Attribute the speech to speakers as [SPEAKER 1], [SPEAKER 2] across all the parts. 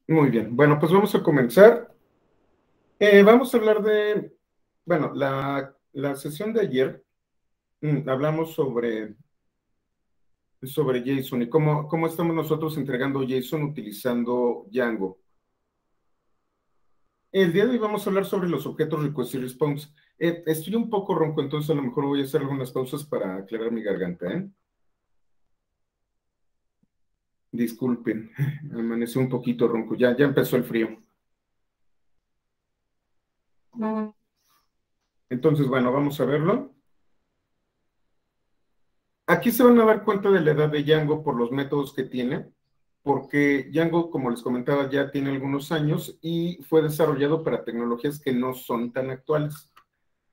[SPEAKER 1] Muy bien, bueno, pues vamos a comenzar. Vamos a hablar de, bueno, la sesión de ayer hablamos sobre JSON y cómo estamos nosotros entregando JSON utilizando Django. El día de hoy vamos a hablar sobre los objetos request y response. Estoy un poco ronco, entonces a lo mejor voy a hacer algunas pausas para aclarar mi garganta, ¿eh? Disculpen, amanecí un poquito ronco, ya empezó el frío. Entonces, bueno, vamos a verlo. Aquí se van a dar cuenta de la edad de Django por los métodos que tiene, porque Django, como les comentaba, ya tiene algunos años y fue desarrollado para tecnologías que no son tan actuales.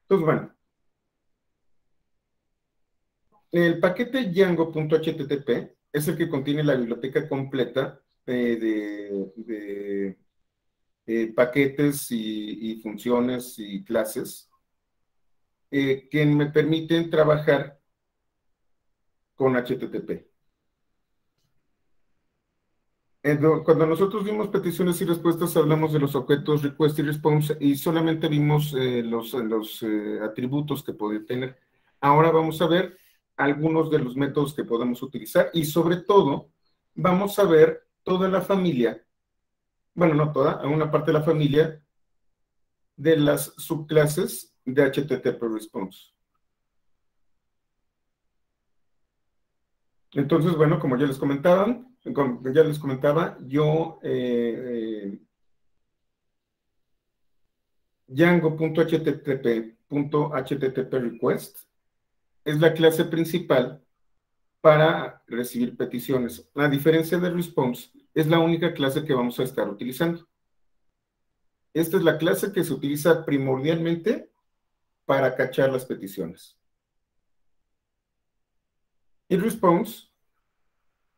[SPEAKER 1] Entonces, bueno, el paquete Django.http es el que contiene la biblioteca completa de paquetes y funciones y clases que me permiten trabajar con HTTP. Cuando nosotros vimos peticiones y respuestas, hablamos de los objetos request y response y solamente vimos los atributos que podía tener. Ahora vamos a ver algunos de los métodos que podemos utilizar y sobre todo vamos a ver toda la familia, bueno, no toda, una parte de la familia de las subclases de HTTP Response. Entonces, bueno, como ya les comentaba, Django.http request es la clase principal para recibir peticiones. A diferencia de response, es la única clase que vamos a estar utilizando. Esta es la clase que se utiliza primordialmente para cachar las peticiones. Y response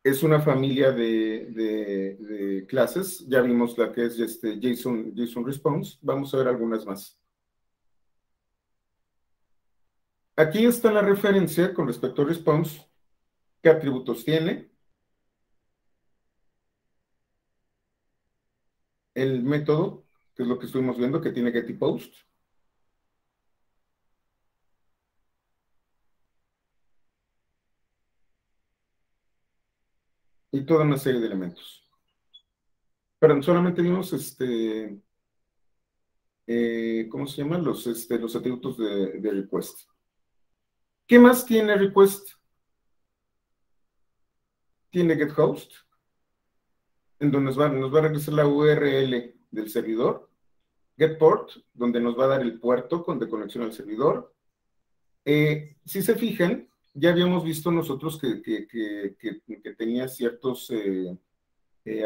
[SPEAKER 1] es una familia de clases. Ya vimos la que es JSON Response. Vamos a ver algunas más. Aquí está la referencia con respecto a response, qué atributos tiene, el método, que es lo que estuvimos viendo, que tiene get y post, y toda una serie de elementos. Pero solamente vimos ¿cómo se llaman? Los atributos de request. ¿Qué más tiene request? Tiene get host, en donde nos va a regresar la URL del servidor. Get port, donde nos va a dar el puerto de conexión al servidor. Si se fijan, ya habíamos visto nosotros que tenía ciertos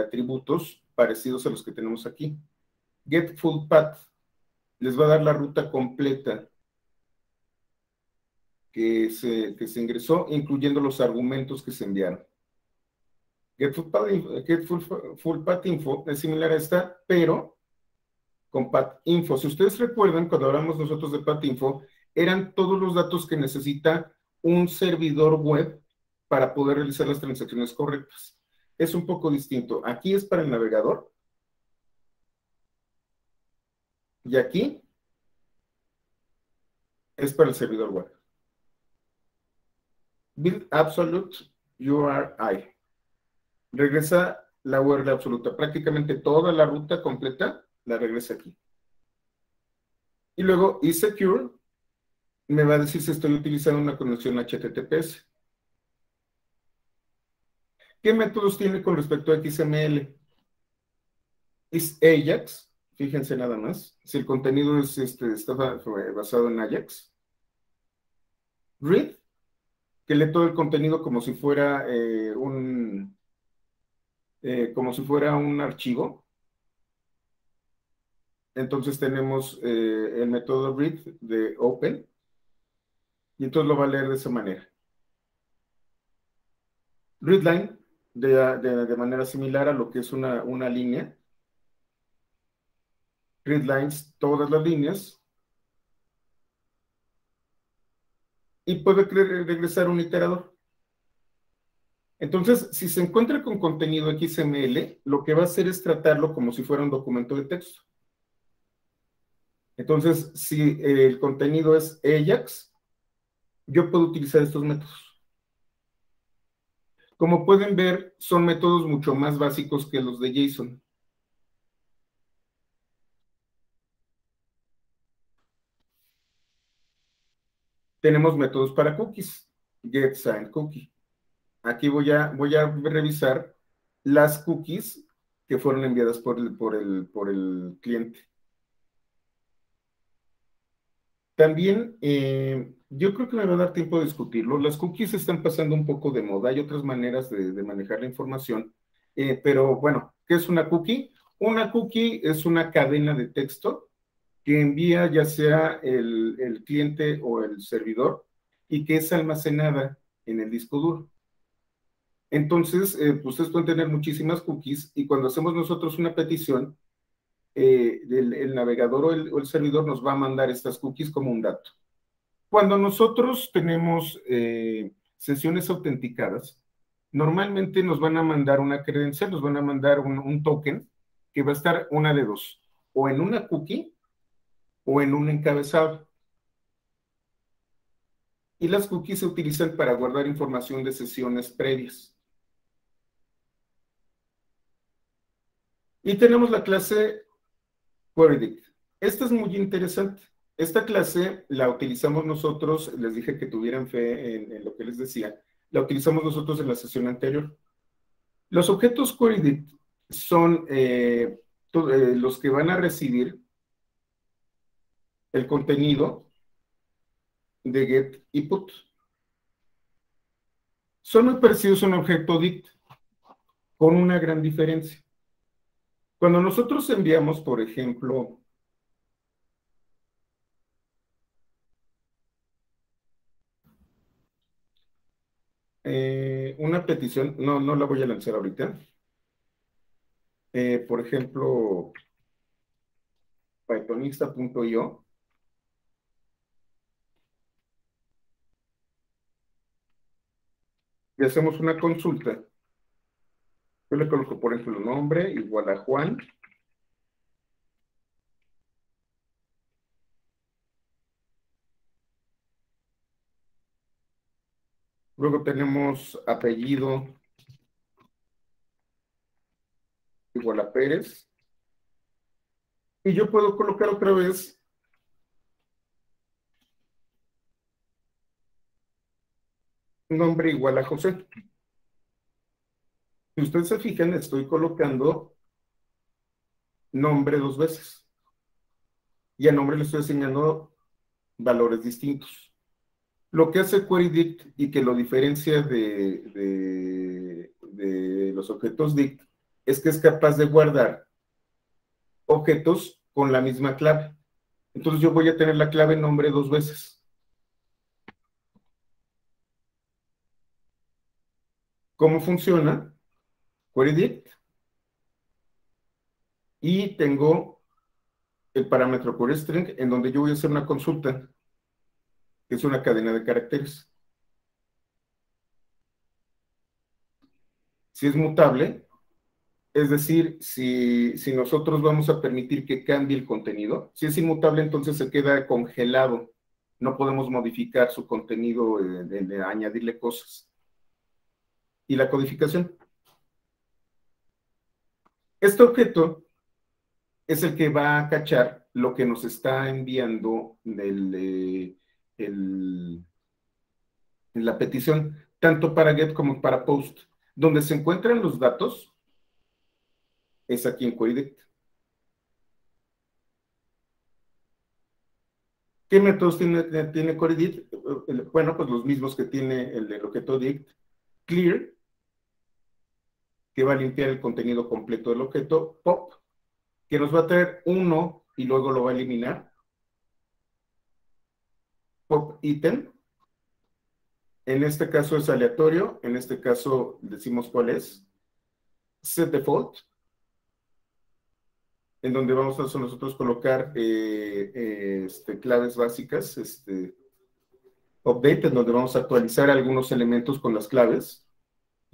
[SPEAKER 1] atributos parecidos a los que tenemos aquí. Get full path les va a dar la ruta completa que se ingresó, incluyendo los argumentos que se enviaron. Full path info es similar a esta, pero con path info. Si ustedes recuerdan, cuando hablamos nosotros de path info, eran todos los datos que necesita un servidor web para poder realizar las transacciones correctas. Es un poco distinto. Aquí es para el navegador y aquí es para el servidor web. Build Absolute URI. Regresa la URL absoluta. Prácticamente toda la ruta completa la regresa aquí. Y luego eSecure me va a decir si estoy utilizando una conexión HTTPS. ¿Qué métodos tiene con respecto a XML? Es Ajax, fíjense nada más. Si el contenido está basado en Ajax. Read, que lee todo el contenido como si fuera un archivo. Entonces tenemos el método read de open y entonces lo va a leer de esa manera. Readline, de manera similar a lo que es una línea. Readlines, todas las líneas. Y puede regresar un iterador. Entonces, si se encuentra con contenido XML, lo que va a hacer es tratarlo como si fuera un documento de texto. Entonces, si el contenido es Ajax, yo puedo utilizar estos métodos. Como pueden ver, son métodos mucho más básicos que los de JSON. Tenemos métodos para cookies, getSignCookie. Aquí voy a revisar las cookies que fueron enviadas por el cliente. También, yo creo que me va a dar tiempo de discutirlo. Las cookies están pasando un poco de moda. Hay otras maneras de manejar la información. Pero bueno, ¿qué es una cookie? Una cookie es una cadena de texto que envía ya sea el cliente o el servidor y que es almacenada en el disco duro. Entonces, pues ustedes pueden tener muchísimas cookies y cuando hacemos nosotros una petición, el navegador o el servidor nos va a mandar estas cookies como un dato. Cuando nosotros tenemos sesiones autenticadas, normalmente nos van a mandar una credencial, nos van a mandar un token que va a estar una de dos, o en una cookie o en un encabezado. Y las cookies se utilizan para guardar información de sesiones previas. Y tenemos la clase QueryDict. Esta es muy interesante. Esta clase la utilizamos nosotros, les dije que tuvieran fe en lo que les decía, la utilizamos nosotros en la sesión anterior. Los objetos QueryDict son los que van a recibir el contenido de get y put. Son muy parecidos a un objeto dict, con una gran diferencia. Cuando nosotros enviamos, por ejemplo, una petición, no la voy a lanzar ahorita. Por ejemplo, pythonista.io. Y hacemos una consulta. Yo le coloco, por ejemplo, nombre igual a Juan. Luego tenemos apellido igual a Pérez. Y yo puedo colocar otra vez nombre igual a José. Si ustedes se fijan, estoy colocando nombre dos veces. Y a nombre le estoy asignando valores distintos. Lo que hace QueryDict y que lo diferencia de los objetos dict es que es capaz de guardar objetos con la misma clave. Entonces yo voy a tener la clave nombre dos veces. ¿Cómo funciona? QueryDict. Y tengo el parámetro queryString en donde yo voy a hacer una consulta, que es una cadena de caracteres. Si es mutable, es decir, si nosotros vamos a permitir que cambie el contenido, si es inmutable, entonces se queda congelado. No podemos modificar su contenido, añadirle cosas. Y la codificación. Este objeto es el que va a cachar lo que nos está enviando en la petición, tanto para get como para post. Donde se encuentran los datos es aquí en QueryDict. ¿Qué métodos tiene QueryDict? Bueno, pues los mismos que tiene el del objeto dict. Clear, que va a limpiar el contenido completo del objeto. Pop, que nos va a traer uno y luego lo va a eliminar. Pop item. En este caso es aleatorio. En este caso decimos cuál es. Set default, en donde vamos a nosotros colocar claves básicas. Update, en donde vamos a actualizar algunos elementos con las claves.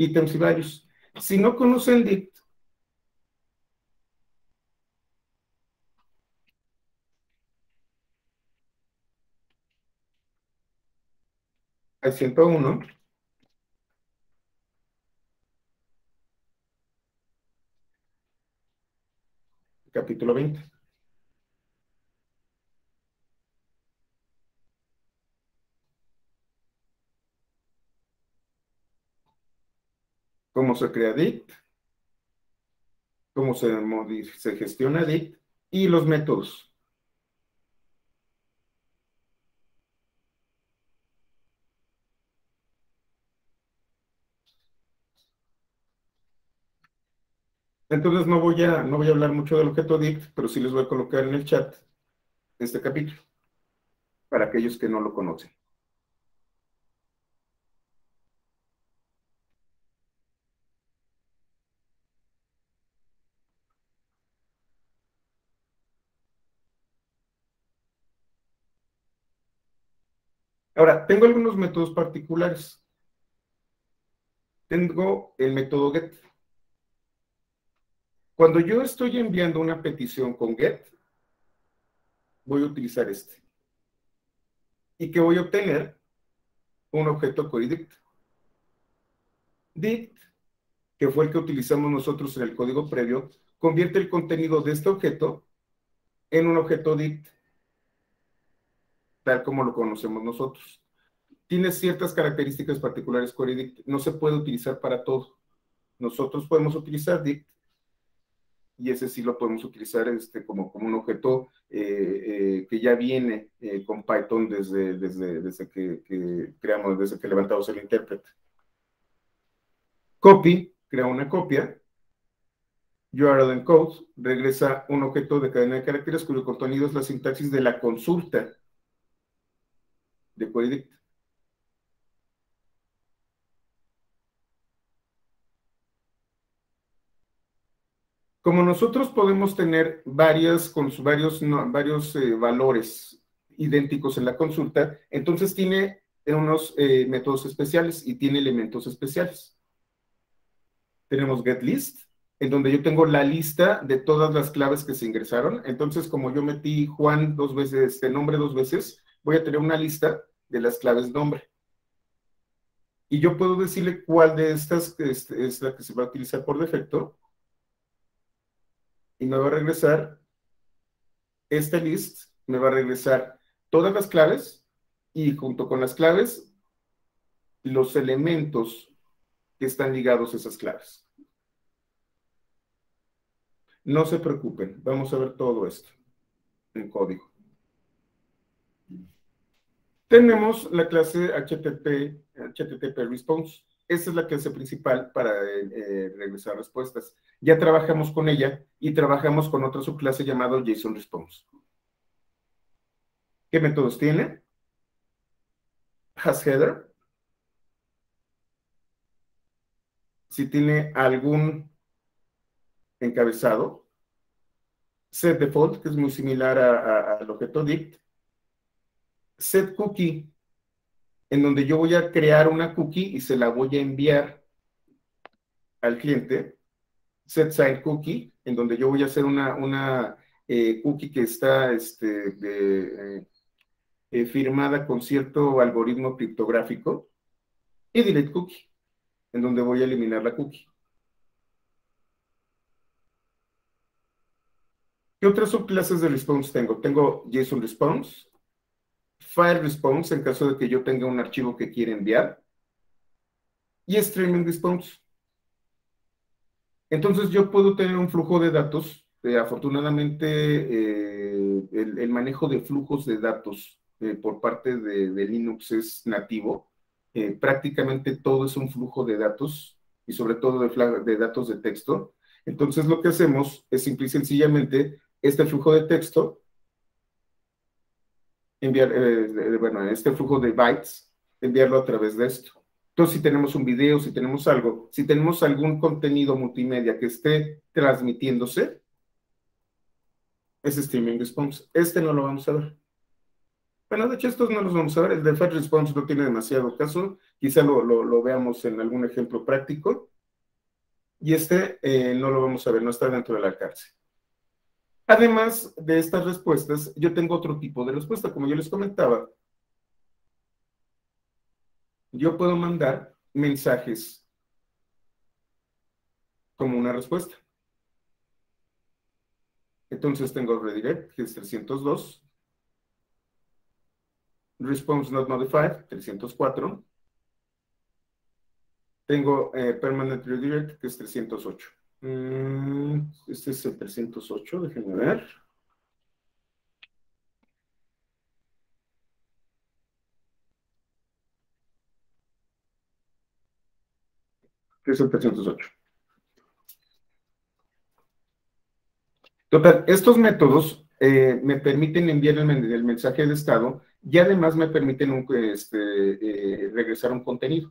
[SPEAKER 1] ítems y varios. Si no conocen dict, hay 101, capítulo 20. Cómo se crea dict, cómo se gestiona dict y los métodos. Entonces no voy a hablar mucho del objeto dict, pero sí les voy a colocar en el chat este capítulo, para aquellos que no lo conocen. Ahora, tengo algunos métodos particulares. Tengo el método get. Cuando yo estoy enviando una petición con get, voy a utilizar este. ¿Y qué voy a obtener? Un objeto query dict. Dict, que fue el que utilizamos nosotros en el código previo, convierte el contenido de este objeto en un objeto dict, tal como lo conocemos nosotros. Tiene ciertas características particulares query dict, no se puede utilizar para todo. Nosotros podemos utilizar dict, y ese sí lo podemos utilizar como un objeto que ya viene con Python desde que creamos, desde que levantamos el intérprete. Copy, crea una copia. URL encode, regresa un objeto de cadena de caracteres cuyo contenido es la sintaxis de la consulta de query. Como nosotros podemos tener varios valores idénticos en la consulta, entonces tiene unos métodos especiales y tiene elementos especiales. Tenemos getList, en donde yo tengo la lista de todas las claves que se ingresaron. Entonces, como yo metí Juan dos veces, nombre dos veces, voy a tener una lista de las claves nombre. Y yo puedo decirle cuál de estas es la que se va a utilizar por defecto. Y me va a regresar este list, me va a regresar todas las claves y junto con las claves, los elementos que están ligados a esas claves. No se preocupen, vamos a ver todo esto en código. Tenemos la clase HTTP Response. Esta es la clase principal para regresar respuestas. Ya trabajamos con ella y trabajamos con otra subclase llamado JSON Response. ¿Qué métodos tiene? HasHeader. Si tiene algún encabezado. setDefault, que es muy similar al objeto dict. setCookie, en donde yo voy a crear una cookie y se la voy a enviar al cliente. setSignCookie, en donde yo voy a hacer una cookie que está firmada con cierto algoritmo criptográfico. Y deleteCookie, en donde voy a eliminar la cookie. ¿Qué otras subclases de response tengo? Tengo JSON Response, File Response en caso de que yo tenga un archivo que quiera enviar, y Streaming Response. Entonces yo puedo tener un flujo de datos. Afortunadamente, el manejo de flujos de datos por parte de Linux es nativo. Prácticamente todo es un flujo de datos y sobre todo de datos de texto. Entonces lo que hacemos es simple y sencillamente este flujo de texto, enviar, este flujo de bytes, enviarlo a través de esto. Entonces, si tenemos un video, si tenemos algo, si tenemos algún contenido multimedia que esté transmitiéndose, es Streaming Response. Este no lo vamos a ver. Bueno, de hecho, estos no los vamos a ver. El de Fast Response no tiene demasiado caso. Quizá lo veamos en algún ejemplo práctico. Y este no lo vamos a ver, no está dentro del alcance. Además de estas respuestas, yo tengo otro tipo de respuesta. Como yo les comentaba, yo puedo mandar mensajes como una respuesta. Entonces tengo redirect, que es 302. Response not modified, 304. Tengo permanent redirect, que es 308. Este es el 308, déjenme ver. Que es el 308. Total, estos métodos me permiten enviar el mensaje de estado y además me permiten regresar un contenido.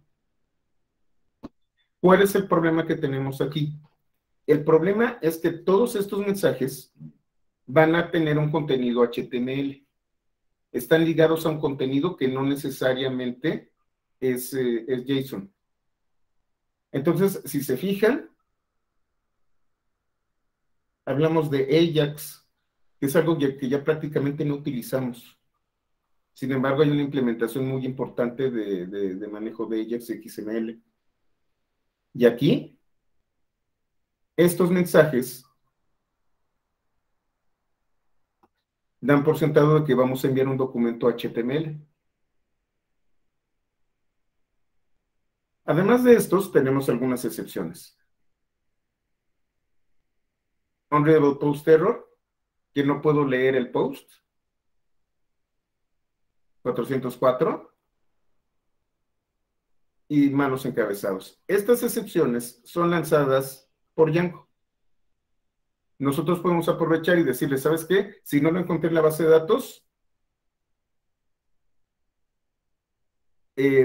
[SPEAKER 1] ¿Cuál es el problema que tenemos aquí? El problema es que todos estos mensajes van a tener un contenido HTML. Están ligados a un contenido que no necesariamente es JSON. Entonces, si se fijan, hablamos de Ajax, que es algo que ya prácticamente no utilizamos. Sin embargo, hay una implementación muy importante de manejo de Ajax XML. Y aquí, estos mensajes dan por sentado de que vamos a enviar un documento HTML. Además de estos, tenemos algunas excepciones. Unreadable post error, que no puedo leer el post. 404. Y malos encabezados. Estas excepciones son lanzadas por Django. Nosotros podemos aprovechar y decirle, ¿sabes qué? Si no lo encontré en la base de datos,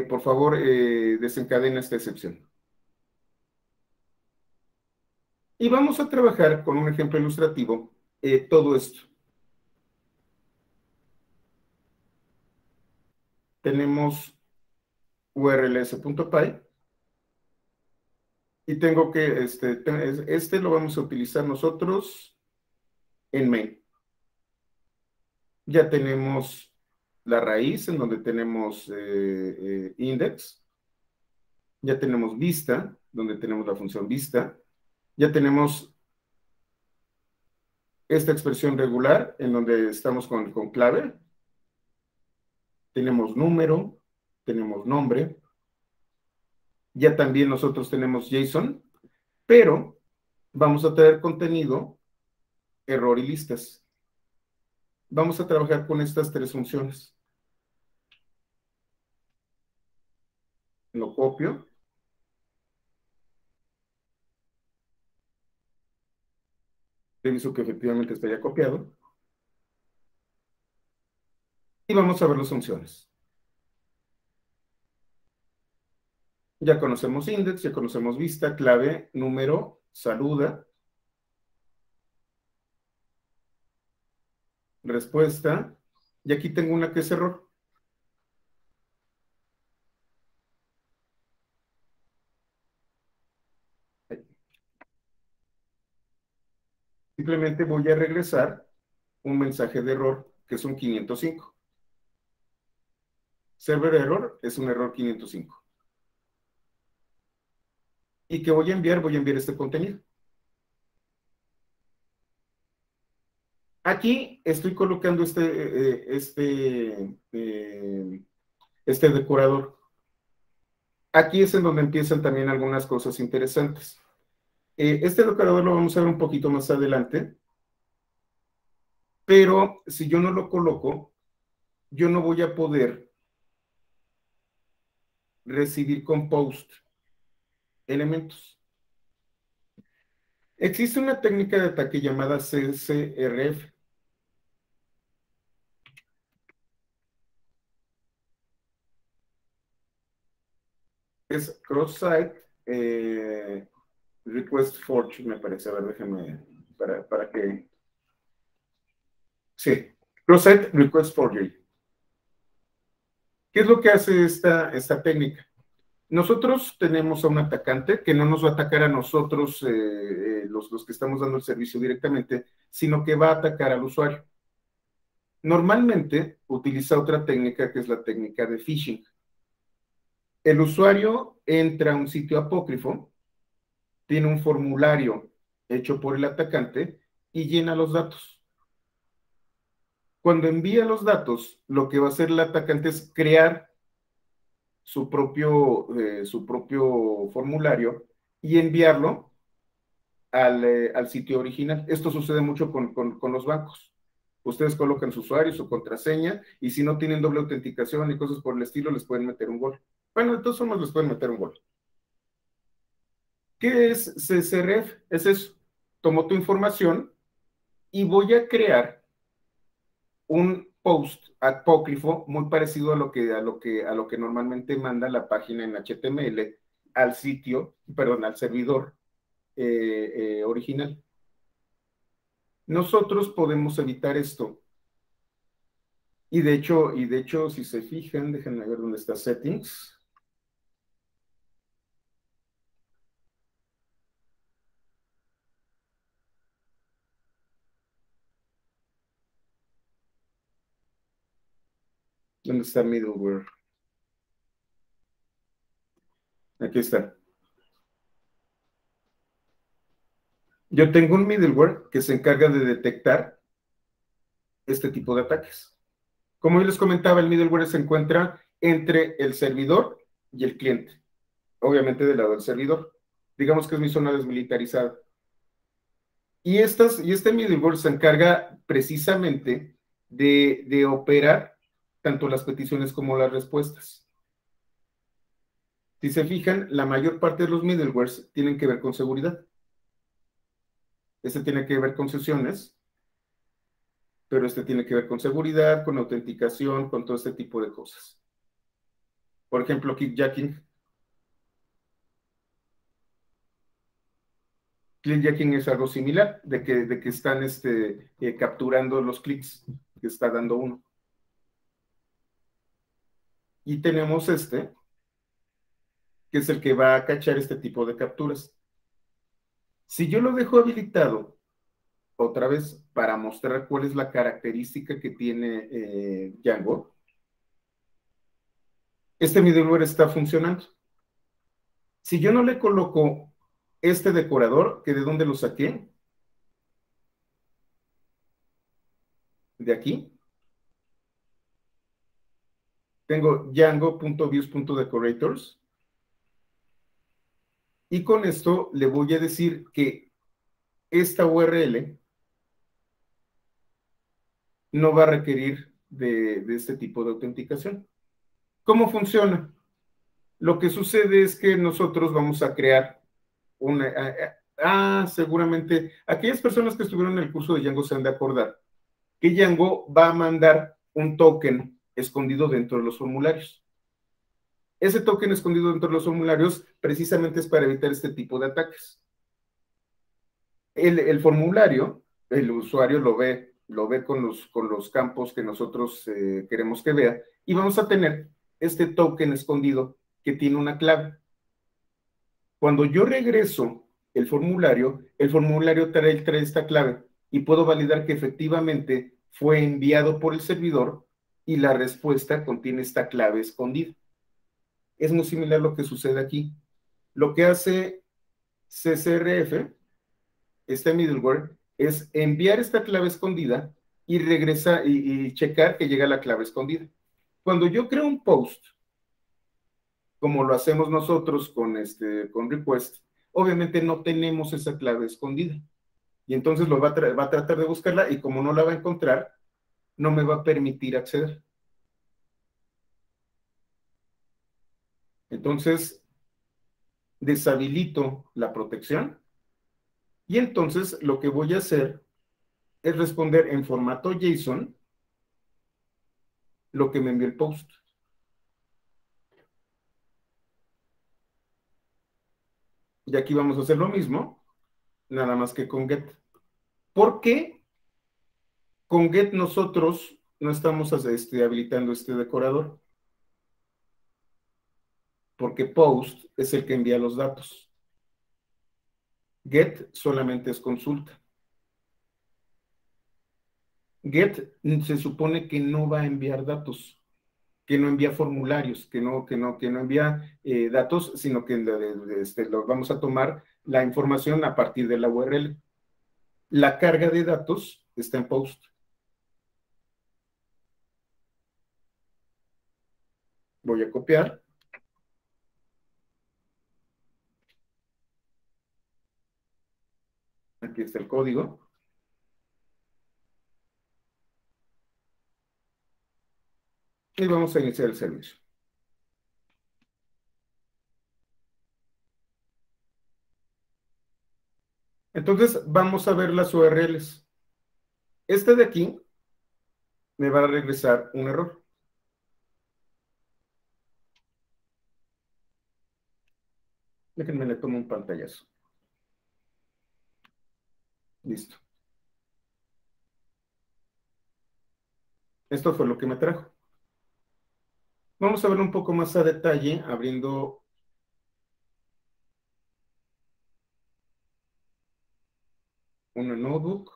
[SPEAKER 1] por favor, desencadena esta excepción. Y vamos a trabajar con un ejemplo ilustrativo todo esto. Tenemos urls.py y tengo que, este lo vamos a utilizar nosotros en main. Ya tenemos la raíz en donde tenemos index. Ya tenemos vista, donde tenemos la función vista. Ya tenemos esta expresión regular, en donde estamos con clave. Tenemos número, tenemos nombre. Ya también nosotros tenemos JSON, pero vamos a traer contenido, error y listas. Vamos a trabajar con estas tres funciones. Lo copio. Reviso que efectivamente está ya copiado. Y vamos a ver las funciones. Ya conocemos index, ya conocemos vista, clave, número, saluda, respuesta. Y aquí tengo una que es error. Simplemente voy a regresar un mensaje de error, que es un 505. Server error es un error 505. ¿Y qué voy a enviar? Voy a enviar este contenido. Aquí estoy colocando este decorador. Aquí es en donde empiezan también algunas cosas interesantes. Este decorador lo vamos a ver un poquito más adelante, pero si yo no lo coloco, yo no voy a poder recibir con post elementos. Existe una técnica de ataque llamada CCRF. Es cross-site request forge, me parece. A ver, déjame, para que... Sí, cross-site request forgery. ¿Qué es lo que hace esta técnica? Nosotros tenemos a un atacante que no nos va a atacar a nosotros, los que estamos dando el servicio directamente, sino que va a atacar al usuario. Normalmente utiliza otra técnica que es la técnica de phishing. El usuario entra a un sitio apócrifo, tiene un formulario hecho por el atacante y llena los datos. Cuando envía los datos, lo que va a hacer el atacante es crear su propio formulario y enviarlo al sitio original. Esto sucede mucho con los bancos. Ustedes colocan su usuario, su contraseña, y si no tienen doble autenticación y cosas por el estilo, les pueden meter un gol. Bueno, de todos modos les pueden meter un gol. ¿Qué es CSRF? Es eso. Tomo tu información y voy a crear un post apócrifo muy parecido a lo que normalmente manda la página en HTML al sitio, perdón, al servidor original. Nosotros podemos evitar esto. Y de hecho, si se fijan, déjenme ver dónde está Settings. ¿Dónde está Middleware? Aquí está. Yo tengo un middleware que se encarga de detectar este tipo de ataques. Como yo les comentaba, el middleware se encuentra entre el servidor y el cliente. Obviamente del lado del servidor. Digamos que es mi zona desmilitarizada. Y este middleware se encarga precisamente de operar tanto las peticiones como las respuestas. Si se fijan, la mayor parte de los middlewares tienen que ver con seguridad. Este tiene que ver con sesiones, pero este tiene que ver con seguridad, con autenticación, con todo este tipo de cosas. Por ejemplo, clickjacking. Clickjacking es algo similar, de que están capturando los clics que está dando uno. Y tenemos que es el que va a cachar este tipo de capturas. Si yo lo dejo habilitado, otra vez, para mostrar cuál es la característica que tiene Django, este middleware está funcionando. Si yo no le coloco este decorador, que de dónde lo saqué, de aquí, tengo django.views.decorators, y con esto le voy a decir que esta URL no va a requerir de este tipo de autenticación. ¿Cómo funciona? Lo que sucede es que nosotros vamos a crear seguramente, aquellas personas que estuvieron en el curso de Django se han de acordar que Django va a mandar un token escondido dentro de los formularios. Ese token escondido dentro de los formularios precisamente es para evitar este tipo de ataques. El formulario, el usuario lo ve con los campos que nosotros queremos que vea, y vamos a tener este token escondido que tiene una clave. Cuando yo regreso el formulario trae esta clave y puedo validar que efectivamente fue enviado por el servidor y la respuesta contiene esta clave escondida. Es muy similar a lo que sucede aquí. Lo que hace CSRF, este middleware, es enviar esta clave escondida y regresa y checar que llega la clave escondida. Cuando yo creo un post, como lo hacemos nosotros con request, obviamente no tenemos esa clave escondida. Y entonces va a tratar de buscarla, y como no la va a encontrar, no me va a permitir acceder. Entonces, deshabilito la protección, y entonces lo que voy a hacer es responder en formato JSON lo que me envió el post. Y aquí vamos a hacer lo mismo, nada más que con get. ¿Por qué con get nosotros no estamos habilitando este decorador? porque post es el que envía los datos. Get solamente es consulta. Get se supone que no va a enviar datos, que no envía formularios, que no envía datos, sino que lo vamos a tomar la información a partir de la URL. La carga de datos está en post. Voy a copiar. Aquí está el código. Y vamos a iniciar el servicio. Entonces, vamos a ver las URLs. Este de aquí me va a regresar un error. Déjenme le tomo un pantallazo. Listo. Esto fue lo que me trajo. Vamos a ver un poco más a detalle, abriendo una notebook.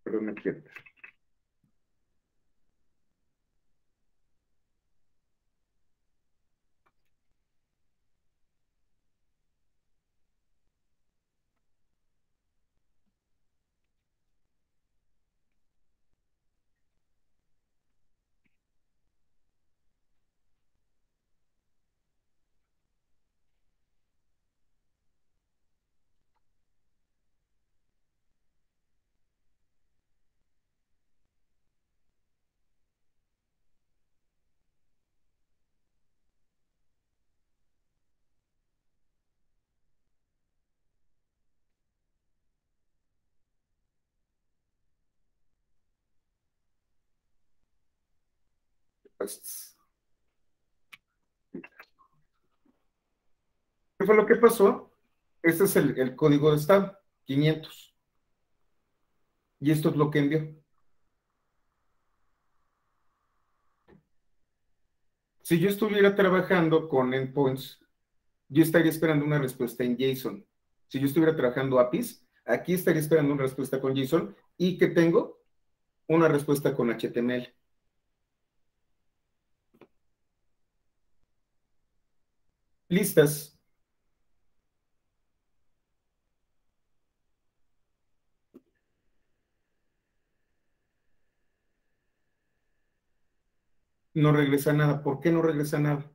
[SPEAKER 1] Perdón, aquí. Pues, ¿qué fue lo que pasó? Este es el código de estado, 500. Y esto es lo que envió. Si yo estuviera trabajando con endpoints, yo estaría esperando una respuesta en JSON. Si yo estuviera trabajando APIs, aquí estaría esperando una respuesta con JSON y que tengo una respuesta con HTML. Listas. No regresa nada. ¿Por qué no regresa nada?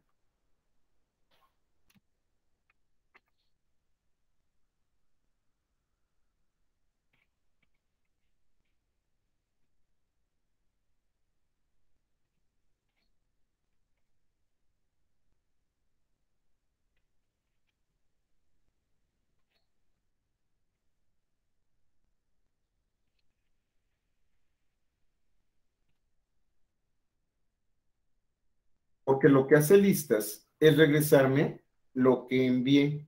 [SPEAKER 1] Porque lo que hace listas es regresarme lo que envié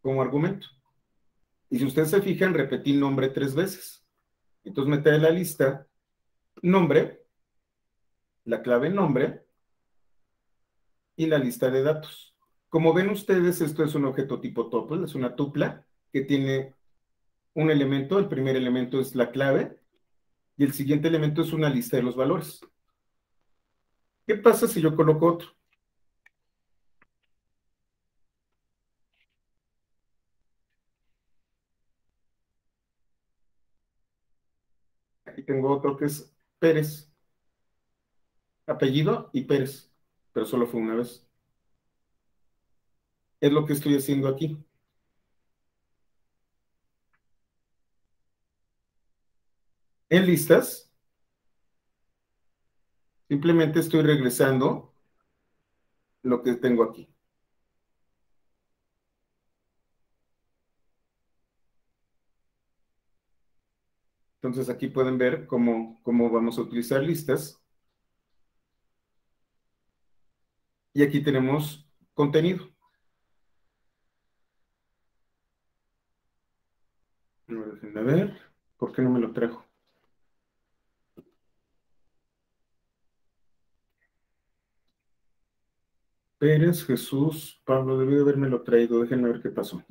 [SPEAKER 1] como argumento. Y si ustedes se fijan, repetí nombre 3 veces. Entonces me trae la lista nombre, la clave nombre y la lista de datos. Como ven ustedes, esto es un objeto tipo tuple, es una tupla que tiene un elemento, el primer elemento es la clave y el siguiente elemento es una lista de los valores. ¿Qué pasa si yo coloco otro? Aquí tengo otro que es Pérez, apellido y Pérez, pero solo fue una vez. Es lo que estoy haciendo aquí. En listas, simplemente estoy regresando lo que tengo aquí. Entonces aquí pueden ver cómo vamos a utilizar listas. Y aquí tenemos contenido. Déjenme ver, ¿por qué no me lo trajo? Pérez, Jesús, Pablo, debió de haberme lo traído. Déjenme ver qué pasó.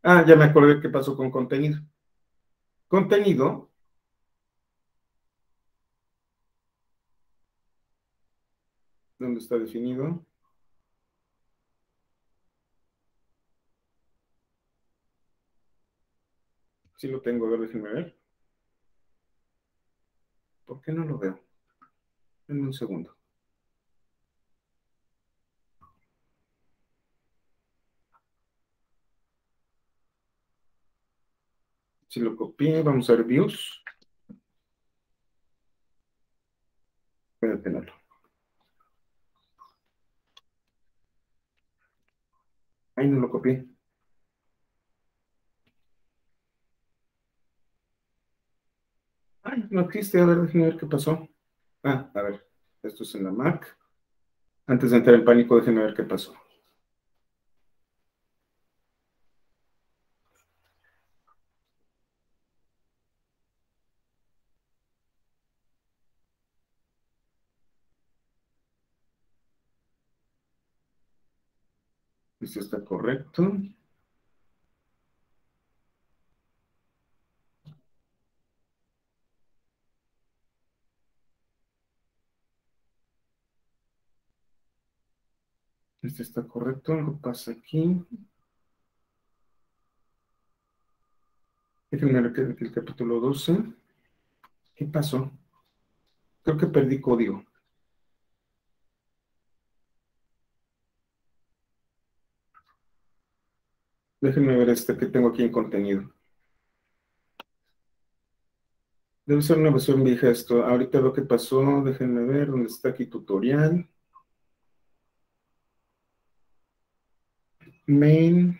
[SPEAKER 1] Ah, ya me acordé qué pasó con contenido. Contenido, ¿dónde está definido? Sí lo tengo, a ver, déjenme ver. ¿Por qué no lo veo? En un segundo. Si lo copié, vamos a ver views. Voy a tenerlo. Ahí no lo copié. Ay, no existe, a ver, déjenme ver qué pasó. Ah, a ver, esto es en la Mac. Antes de entrar en pánico, déjenme ver qué pasó. Esto está correcto. Este está correcto. Algo pasa aquí. Déjenme ver el capítulo 12. ¿Qué pasó? Creo que perdí código. Déjenme ver este que tengo aquí en contenido. Debe ser una versión vieja esto. Ahorita lo que pasó, déjenme ver dónde está aquí tutorial. Main,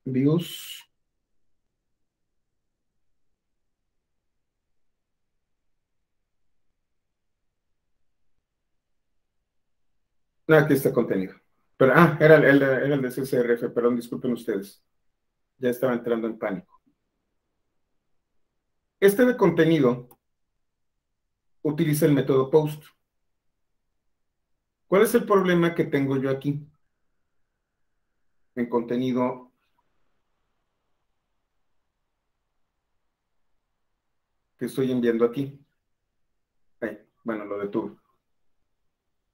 [SPEAKER 1] views. Ah, aquí está contenido. Pero, era el de CSRF, perdón, disculpen ustedes. Ya estaba entrando en pánico. Este de contenido utiliza el método post. ¿Cuál es el problema que tengo yo aquí? En contenido que estoy enviando aquí. Ahí, bueno, lo detuve.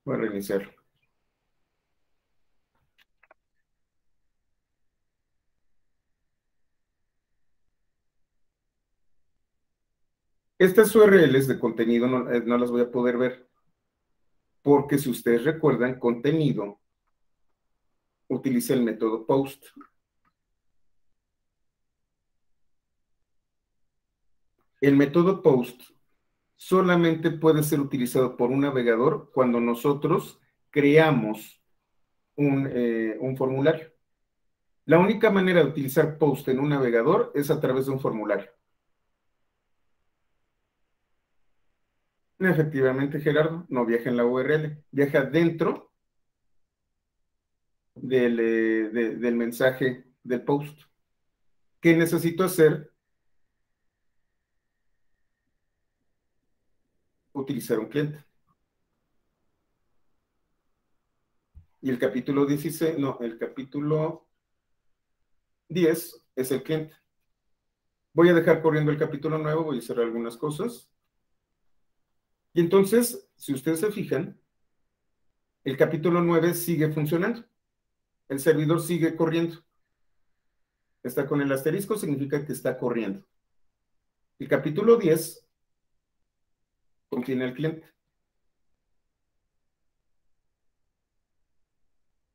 [SPEAKER 1] Voy a reiniciarlo. Estas URLs de contenido no las voy a poder ver, porque si ustedes recuerdan, contenido utiliza el método post. El método post solamente puede ser utilizado por un navegador cuando nosotros creamos un formulario. La única manera de utilizar post en un navegador es a través de un formulario. Efectivamente, Gerardo, no viaja en la URL, viaja dentro del mensaje del post. ¿Qué necesito hacer? Utilizar un cliente. Y el capítulo 16, no, el capítulo 10 es el cliente. Voy a dejar corriendo el capítulo nuevo, voy a cerrar algunas cosas. Y entonces, si ustedes se fijan, el capítulo 9 sigue funcionando. El servidor sigue corriendo. Está con el asterisco, significa que está corriendo. El capítulo 10 contiene al cliente.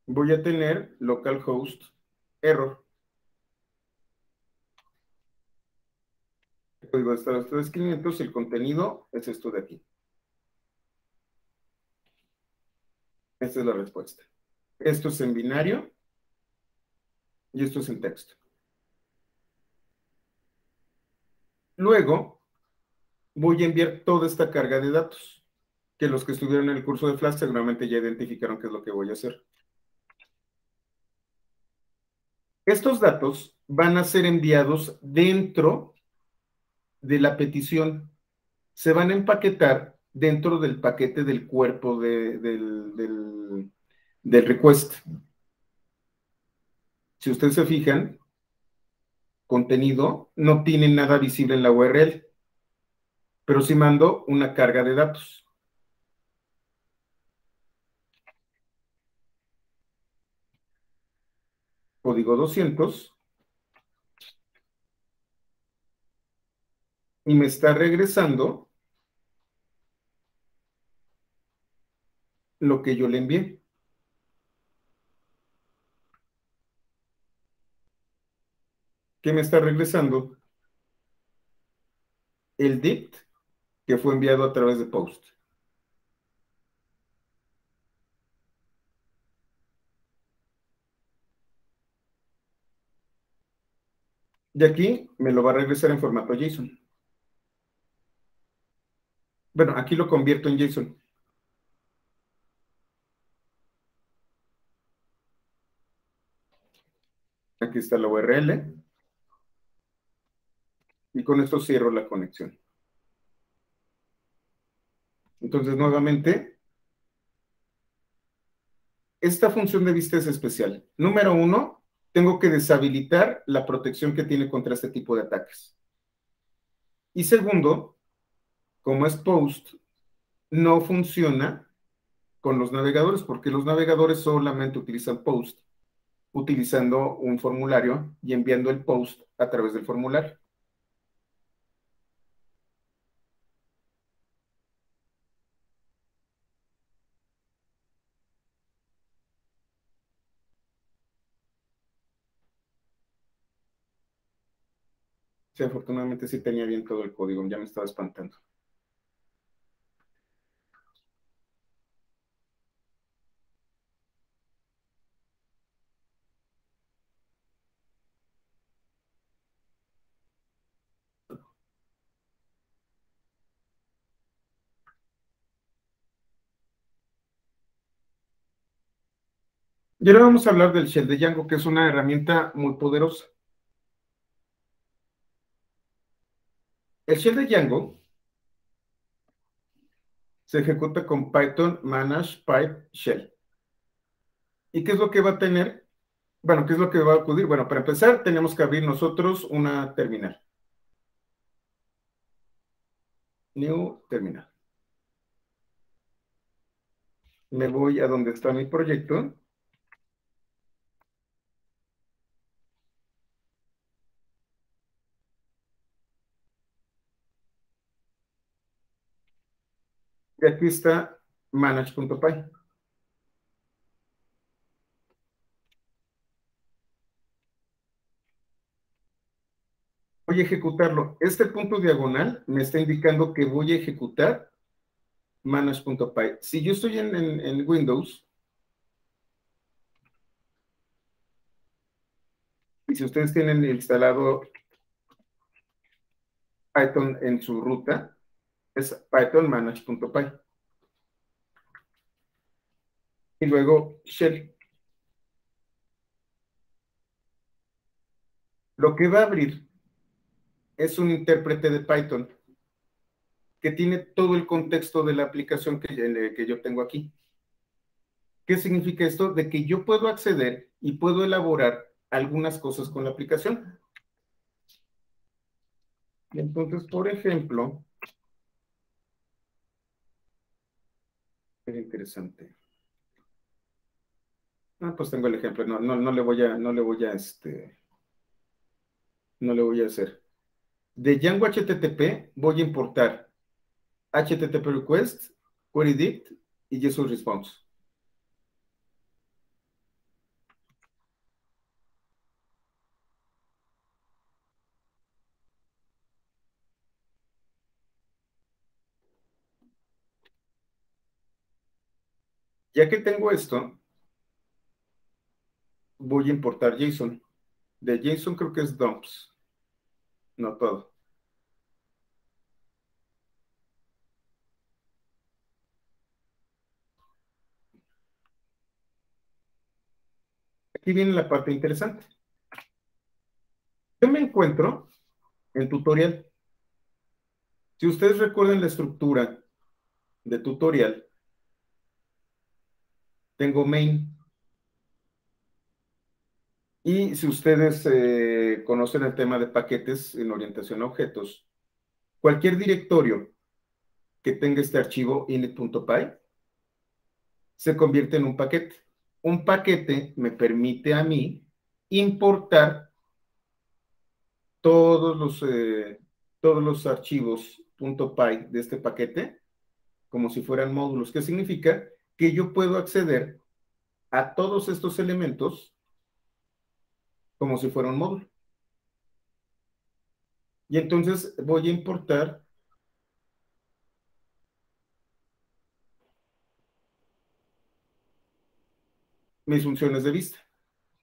[SPEAKER 1] voy a tener localhost error. El código de estado es 500 y el contenido es esto de aquí. Esta es la respuesta. Esto es en binario y esto es en texto. Luego voy a enviar toda esta carga de datos, que los que estuvieron en el curso de Flash seguramente ya identificaron qué es lo que voy a hacer. Estos datos van a ser enviados dentro de la petición. Se van a empaquetar dentro del paquete del cuerpo del request. Si ustedes se fijan, contenido no tiene nada visible en la URL, pero sí mando una carga de datos. Código 200 y me está regresando lo que yo le envié. ¿Qué me está regresando? El dict que fue enviado a través de post. Y aquí me lo va a regresar en formato JSON. Bueno, aquí lo convierto en JSON. Aquí está la URL. Y con esto cierro la conexión. Entonces, nuevamente, esta función de vista es especial. Número 1, tengo que deshabilitar la protección que tiene contra este tipo de ataques. Y segundo, como es post, no funciona con los navegadores, porque los navegadores solamente utilizan post, utilizando un formulario y enviando el post a través del formulario. Sí, afortunadamente sí tenía bien todo el código, ya me estaba espantando. Y ahora vamos a hablar del shell de Django, que es una herramienta muy poderosa. El shell de Django se ejecuta con Python manage pipe shell. ¿Y qué es lo que va a tener? Bueno, ¿qué es lo que va a acudir? Bueno, para empezar, tenemos que abrir nosotros una terminal. New terminal. Me voy a donde está mi proyecto. Y aquí está manage.py. Voy a ejecutarlo. Este punto diagonal me está indicando que voy a ejecutar manage.py. Si yo estoy en Windows, y si ustedes tienen instalado Python en su ruta, es Python manage.py. Y luego shell. Lo que va a abrir es un intérprete de Python que tiene todo el contexto de la aplicación que yo tengo aquí. ¿Qué significa esto? De que yo puedo acceder y puedo elaborar algunas cosas con la aplicación. Entonces, por ejemplo, es interesante. Ah, pues tengo el ejemplo. No le voy a, no le voy a hacer. De Django HTTP voy a importar HTTP request, query dict y JSON response. Ya que tengo esto, voy a importar JSON. De JSON creo que es dumps, no todo. Aquí viene la parte interesante. Yo me encuentro en tutorial. Si ustedes recuerdan la estructura de tutorial, tengo main. Y si ustedes conocen el tema de paquetes en orientación a objetos, cualquier directorio que tenga este archivo init.py se convierte en un paquete. Un paquete me permite a mí importar todos los archivos .py de este paquete como si fueran módulos. ¿Qué significa? Que yo puedo acceder a todos estos elementos como si fuera un módulo. Y entonces voy a importar mis funciones de vista.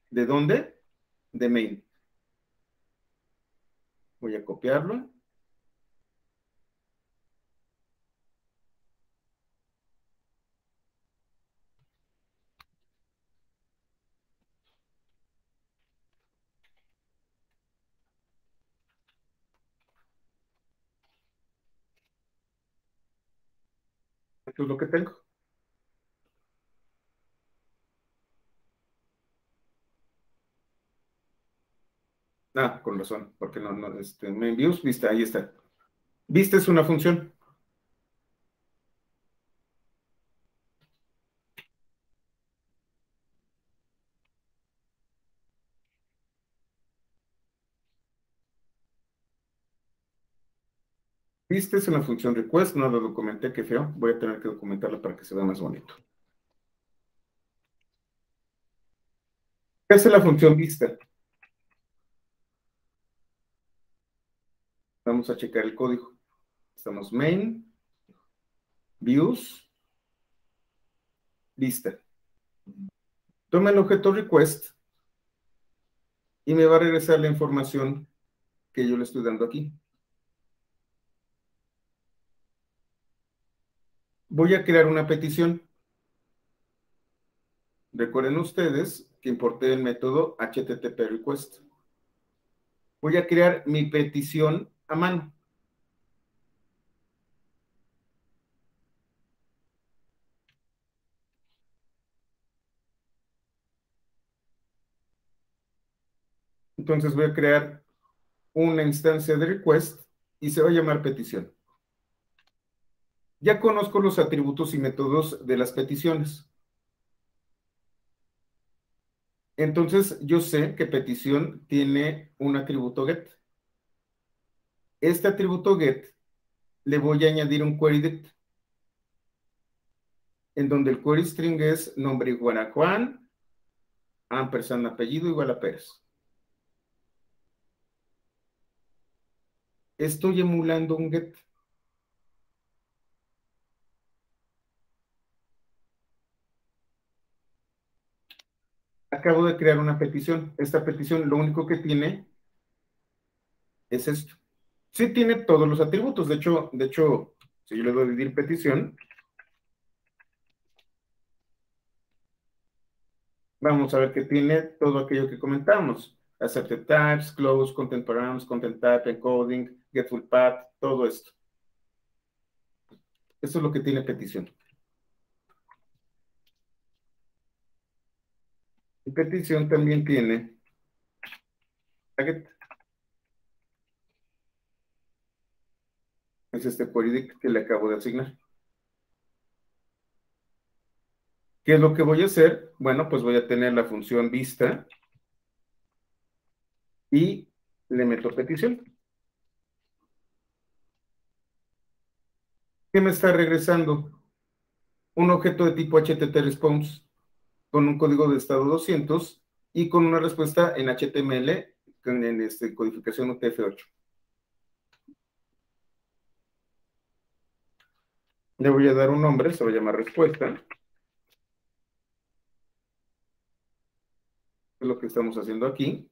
[SPEAKER 1] ¿De dónde? De main. Voy a copiarlo. Esto es lo que tengo. Ah, con razón, porque main views, vista, ahí está. Vista es una función. Vista es una función request, no lo documenté, qué feo. Voy a tener que documentarla para que se vea más bonito. ¿Qué hace la función vista? Vamos a checar el código. Estamos main, views, vista. Toma el objeto request y me va a regresar la información que yo le estoy dando aquí. Voy a crear una petición. Recuerden ustedes que importé el método HTTP request. Voy a crear mi petición a mano. Entonces voy a crear una instancia de request y se va a llamar petición. Ya conozco los atributos y métodos de las peticiones. Entonces yo sé que petición tiene un atributo get. Este atributo get le voy a añadir un query det, en donde el query string es nombre igual a Juan, ampersand apellido igual a Pérez. Estoy emulando un get. Acabo de crear una petición. Esta petición lo único que tiene es esto. Sí tiene todos los atributos. De hecho, si yo le doy a dividir petición, vamos a ver que tiene todo aquello que comentamos. Accepted types, close, content params, content type, encoding, get full path, todo esto. Eso es lo que tiene petición. Y petición también tiene target. Es este query que le acabo de asignar. ¿Qué es lo que voy a hacer? Bueno, pues voy a tener la función vista y le meto petición. ¿Qué me está regresando? Un objeto de tipo HTTP response con un código de estado 200 y con una respuesta en HTML en codificación UTF-8. Le voy a dar un nombre, se va a llamar respuesta. Es lo que estamos haciendo aquí.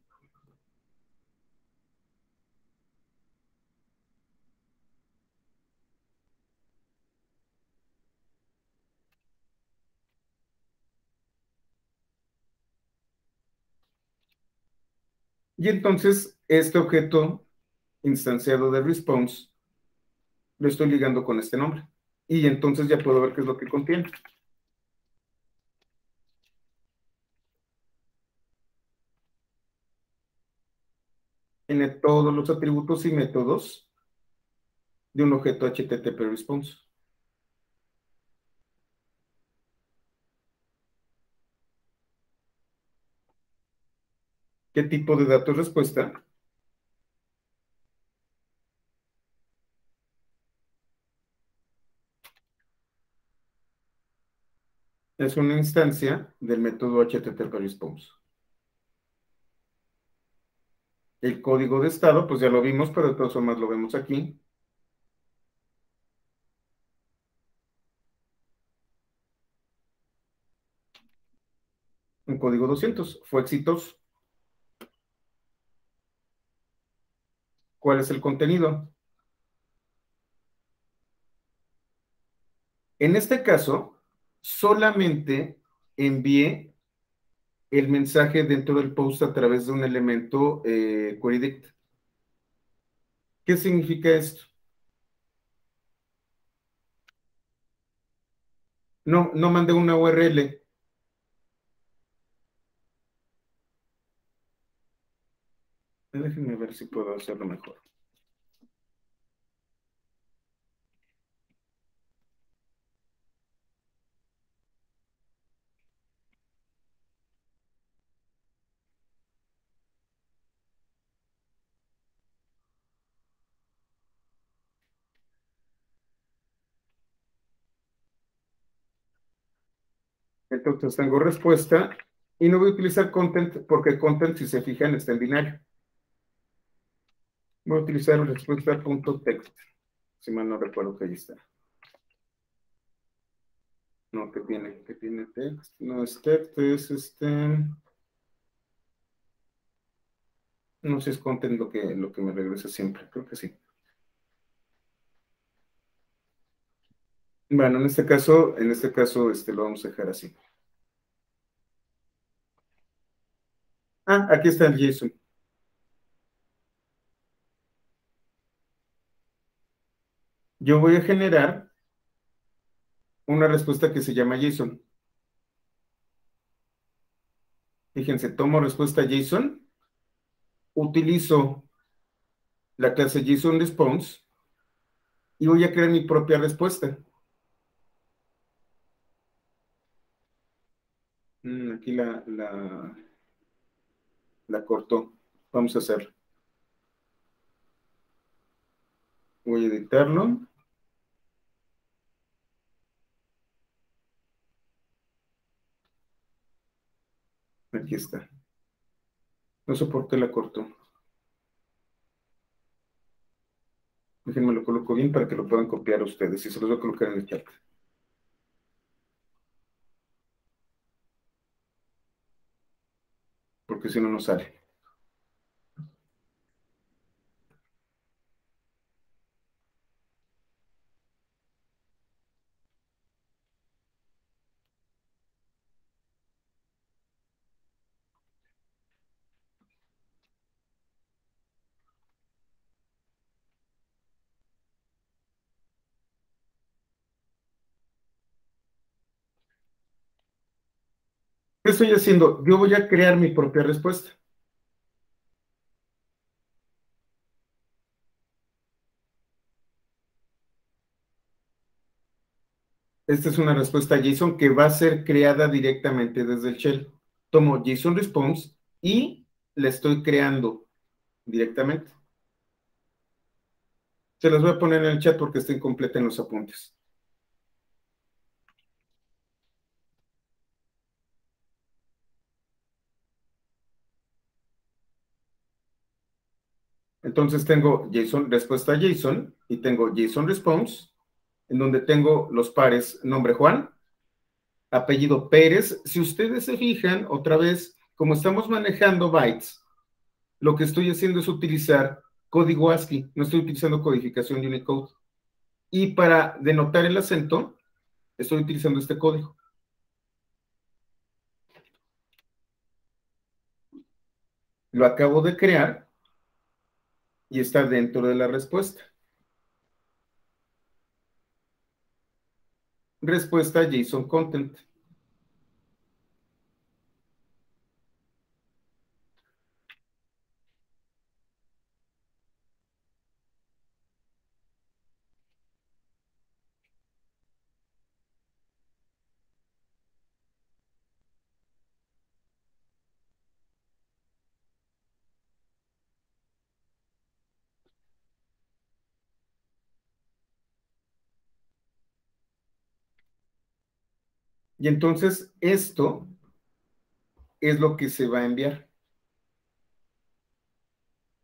[SPEAKER 1] Y entonces, este objeto instanciado de response lo estoy ligando con este nombre. Y entonces ya puedo ver qué es lo que contiene. Tiene todos los atributos y métodos de un objeto HTTP response. ¿Qué tipo de datos respuesta? Es una instancia del método HTTP response. El código de estado, pues ya lo vimos, pero de todas formas lo vemos aquí. Un código 200. Fue exitoso. ¿Cuál es el contenido? En este caso, solamente envié el mensaje dentro del post a través de un elemento querydict. ¿Qué significa esto? No, no mandé una URL. Déjenme ver si puedo hacerlo mejor. Entonces tengo respuesta y no voy a utilizar content porque content, si se fijan, está en binario. Voy a utilizar respuesta.text, si mal no recuerdo que ahí está. No, que tiene text, no es text, es no sé, es content lo que me regresa siempre, creo que sí. Bueno, en este caso, lo vamos a dejar así. Ah, aquí está el JSON. Yo voy a generar una respuesta que se llama JSON. Fíjense, tomo respuesta JSON, utilizo la clase JSON response y voy a crear mi propia respuesta. Aquí la cortó. Vamos a hacerlo. Voy a editarlo. Aquí está. No sé por qué la cortó. Déjenme lo coloco bien para que lo puedan copiar ustedes y se los voy a colocar en el chat. Porque si no, no sale. ¿Qué estoy haciendo? Yo voy a crear mi propia respuesta. Esta es una respuesta JSON que va a ser creada directamente desde el shell. Tomo JSON response y la estoy creando directamente. Se las voy a poner en el chat porque está incompleta en los apuntes. Entonces tengo JSON, respuesta JSON y tengo JSON response, en donde tengo los pares nombre Juan, apellido Pérez. Si ustedes se fijan, otra vez, como estamos manejando bytes, lo que estoy haciendo es utilizar código ASCII, no estoy utilizando codificación Unicode. Y para denotar el acento, estoy utilizando este código. Lo acabo de crear y está dentro de la respuesta. Respuesta JSON Content. Y entonces esto es lo que se va a enviar.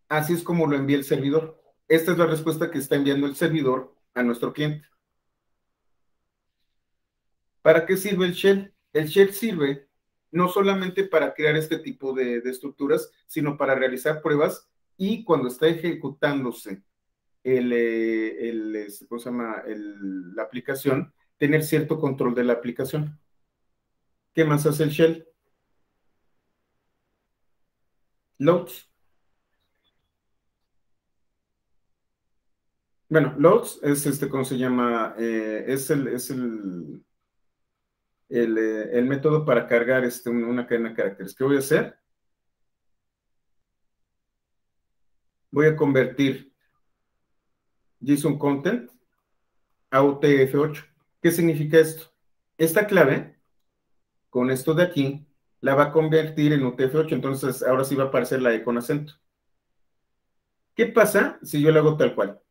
[SPEAKER 1] Así es como lo envía el servidor. Esta es la respuesta que está enviando el servidor a nuestro cliente. ¿Para qué sirve el shell? El shell sirve no solamente para crear este tipo de estructuras, sino para realizar pruebas y cuando está ejecutándose ¿cómo se llama? La aplicación, tener cierto control de la aplicación. ¿Qué más hace el shell? Loads. Bueno, loads es ¿cómo se llama? El método para cargar una cadena de caracteres. ¿Qué voy a hacer? Voy a convertir JSON Content a UTF-8. ¿Qué significa esto? Esta clave, con esto de aquí, la va a convertir en UTF-8, entonces ahora sí va a aparecer la E con acento. ¿Qué pasa si yo lo hago tal cual?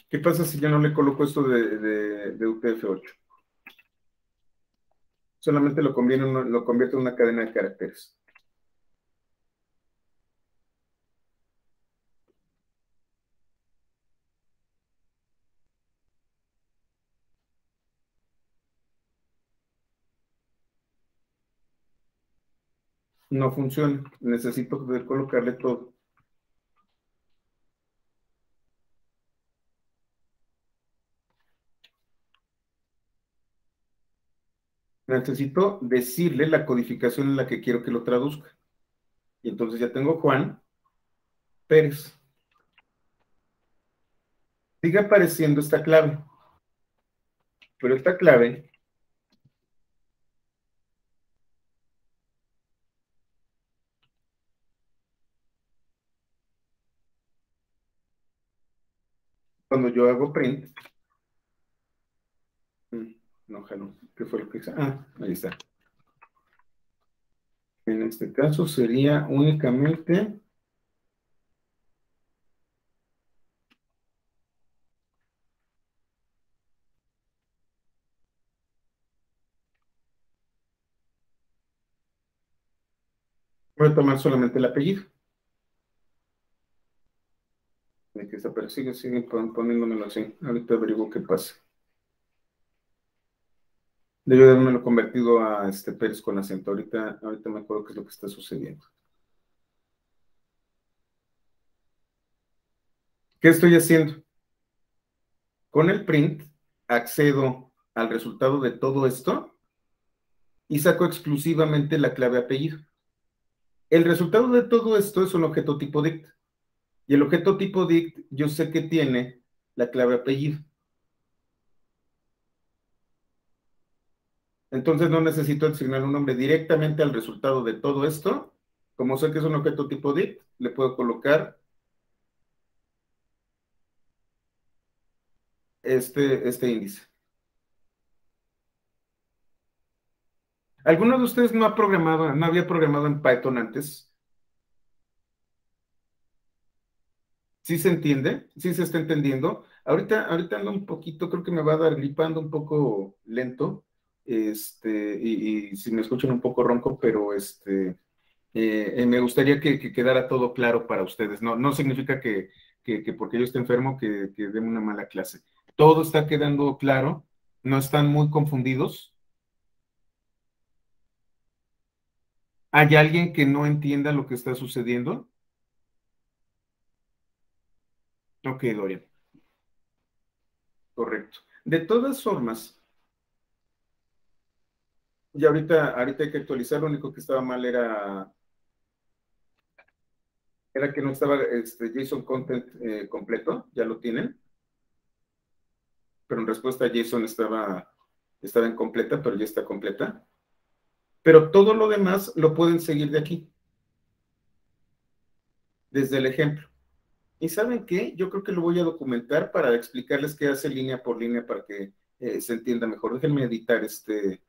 [SPEAKER 1] ¿Qué pasa si yo no le coloco esto de UTF-8? Solamente lo convierto en una cadena de caracteres. No funciona. Necesito poder colocarle todo. Necesito decirle la codificación en la que quiero que lo traduzca. Y entonces ya tengo Juan Pérez. Sigue apareciendo esta clave. Pero esta clave, cuando yo hago print, no, jalo, ¿qué fue lo que hice? Ah, ahí está. En este caso sería únicamente, voy a tomar solamente el apellido. De que está, pero sigue poniéndomelo así. Ahorita averiguo qué pasa. Debe de haberme convertido a Pérez con acento. Ahorita me acuerdo qué es lo que está sucediendo. ¿Qué estoy haciendo? Con el print accedo al resultado de todo esto y saco exclusivamente la clave apellido. El resultado de todo esto es un objeto tipo dict. Y el objeto tipo dict yo sé que tiene la clave apellido. Entonces no necesito asignar un nombre directamente al resultado de todo esto. Como sé que es un objeto tipo dict, le puedo colocar este índice. ¿Alguno de ustedes no había programado en Python antes? ¿Sí se entiende? ¿Sí se está entendiendo? Ahorita ando un poquito, creo que me va a dar gripando un poco lento, y si me escuchan un poco ronco, pero me gustaría que quedara todo claro para ustedes. No significa que porque yo esté enfermo, que dé una mala clase. Todo está quedando claro, no están muy confundidos. ¿Hay alguien que no entienda lo que está sucediendo? Ok, Dorian, correcto. De todas formas, y ahorita hay que actualizar, lo único que estaba mal era que no estaba JSON content completo, ya lo tienen, pero en respuesta a JSON estaba incompleta, pero ya está completa. Pero todo lo demás lo pueden seguir de aquí, desde el ejemplo. ¿Y saben qué? Yo creo que lo voy a documentar para explicarles qué hace línea por línea para que se entienda mejor. Déjenme editar este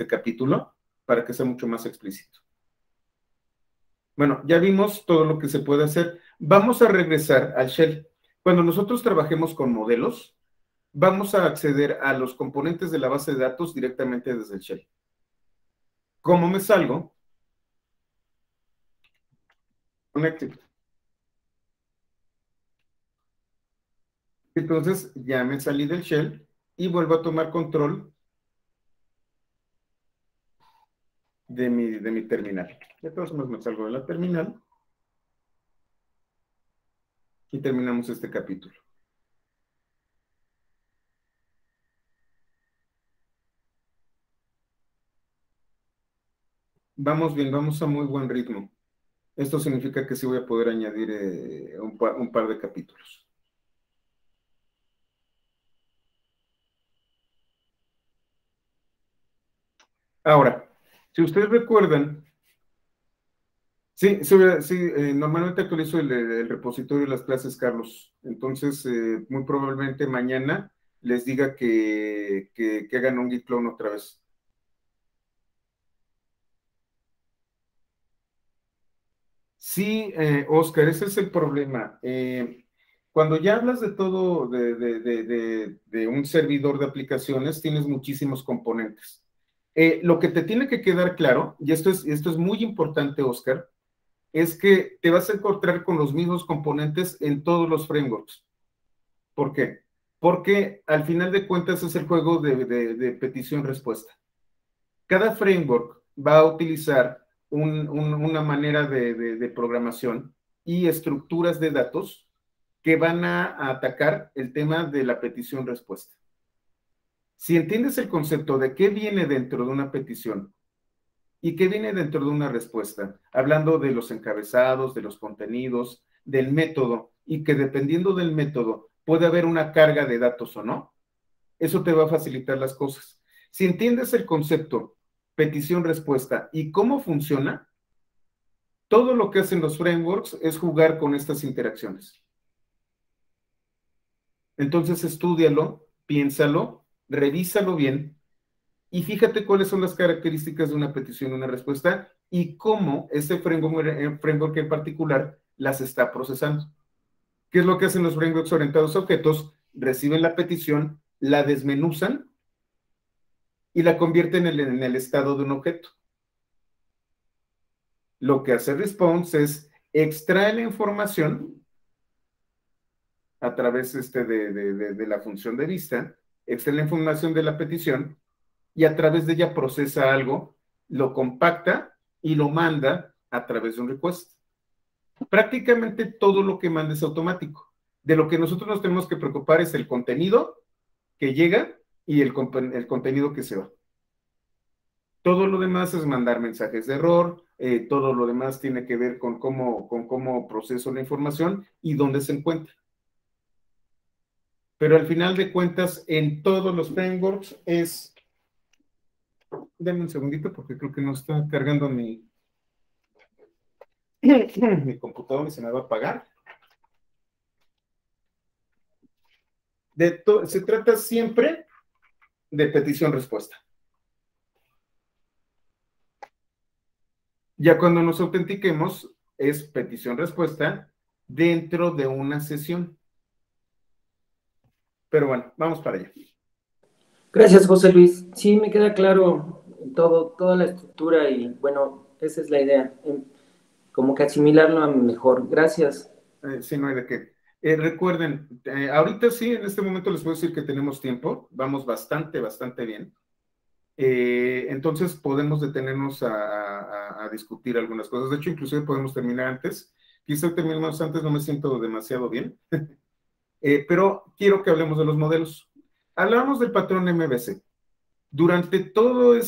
[SPEAKER 1] capítulo para que sea mucho más explícito. Bueno, ya vimos todo lo que se puede hacer. Vamos a regresar al shell. Cuando nosotros trabajemos con modelos, vamos a acceder a los componentes de la base de datos directamente desde el shell. ¿Cómo me salgo? Connected. Entonces ya me salí del shell y vuelvo a tomar control de mi terminal. De todos modos me salgo de la terminal y terminamos este capítulo. Vamos bien, vamos a muy buen ritmo. Esto significa que sí voy a poder añadir un par de capítulos. Ahora, si ustedes recuerdan, sí, normalmente actualizo el repositorio de las clases, Carlos. Entonces, muy probablemente mañana les diga que hagan un git clone otra vez. Sí, Oscar, ese es el problema. Cuando ya hablas de todo, de un servidor de aplicaciones, tienes muchísimos componentes. Lo que te tiene que quedar claro, y esto es muy importante, Oscar, es que te vas a encontrar con los mismos componentes en todos los frameworks. ¿Por qué? Porque al final de cuentas es el juego de petición-respuesta. Cada framework va a utilizar una manera de programación y estructuras de datos que van a atacar el tema de la petición-respuesta. Si entiendes el concepto de qué viene dentro de una petición y qué viene dentro de una respuesta, hablando de los encabezados, de los contenidos, del método, y que dependiendo del método puede haber una carga de datos o no, eso te va a facilitar las cosas. Si entiendes el concepto petición-respuesta y cómo funciona, todo lo que hacen los frameworks es jugar con estas interacciones. Entonces, estúdialo, piénsalo, revísalo bien y fíjate cuáles son las características de una petición, una respuesta y cómo ese framework en particular las está procesando. ¿Qué es lo que hacen los frameworks orientados a objetos? Reciben la petición, la desmenuzan y la convierten en el estado de un objeto. Lo que hace Response es extrae la información a través de la función de vista, extrae la información de la petición y a través de ella procesa algo, lo compacta y lo manda a través de un request. Prácticamente todo lo que manda es automático. De lo que nosotros nos tenemos que preocupar es el contenido que llega y el contenido que se va. Todo lo demás es mandar mensajes de error, todo lo demás tiene que ver con cómo proceso la información y dónde se encuentra. Pero al final de cuentas, en todos los frameworks es... Denme un segundito porque creo que no está cargando mi computador y se me va a apagar. Se trata siempre de petición-respuesta. Ya cuando nos autentiquemos, es petición-respuesta dentro de una sesión. Pero bueno, vamos para allá.
[SPEAKER 2] Gracias, José Luis. Sí, me queda claro toda la estructura y bueno, esa es la idea, como que asimilarlo mejor. Gracias.
[SPEAKER 1] Sí, no hay de qué. Recuerden, ahorita sí, en este momento les puedo decir que tenemos tiempo, vamos bastante, bastante bien. Entonces podemos detenernos a discutir algunas cosas. De hecho, inclusive podemos terminar antes. Quizá terminemos antes, no me siento demasiado bien. Pero quiero que hablemos de los modelos. Hablamos del patrón MVC. Durante todos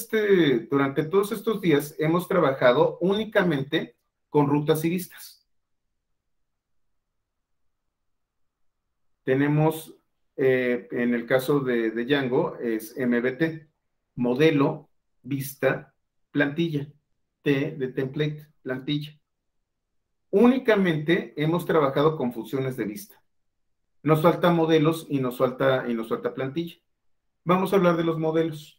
[SPEAKER 1] estos días hemos trabajado únicamente con rutas y vistas. Tenemos, en el caso de Django, es MVT, modelo, vista, plantilla. T de template, plantilla. Únicamente hemos trabajado con funciones de vista. Nos falta modelos y nos falta plantilla. Vamos a hablar de los modelos.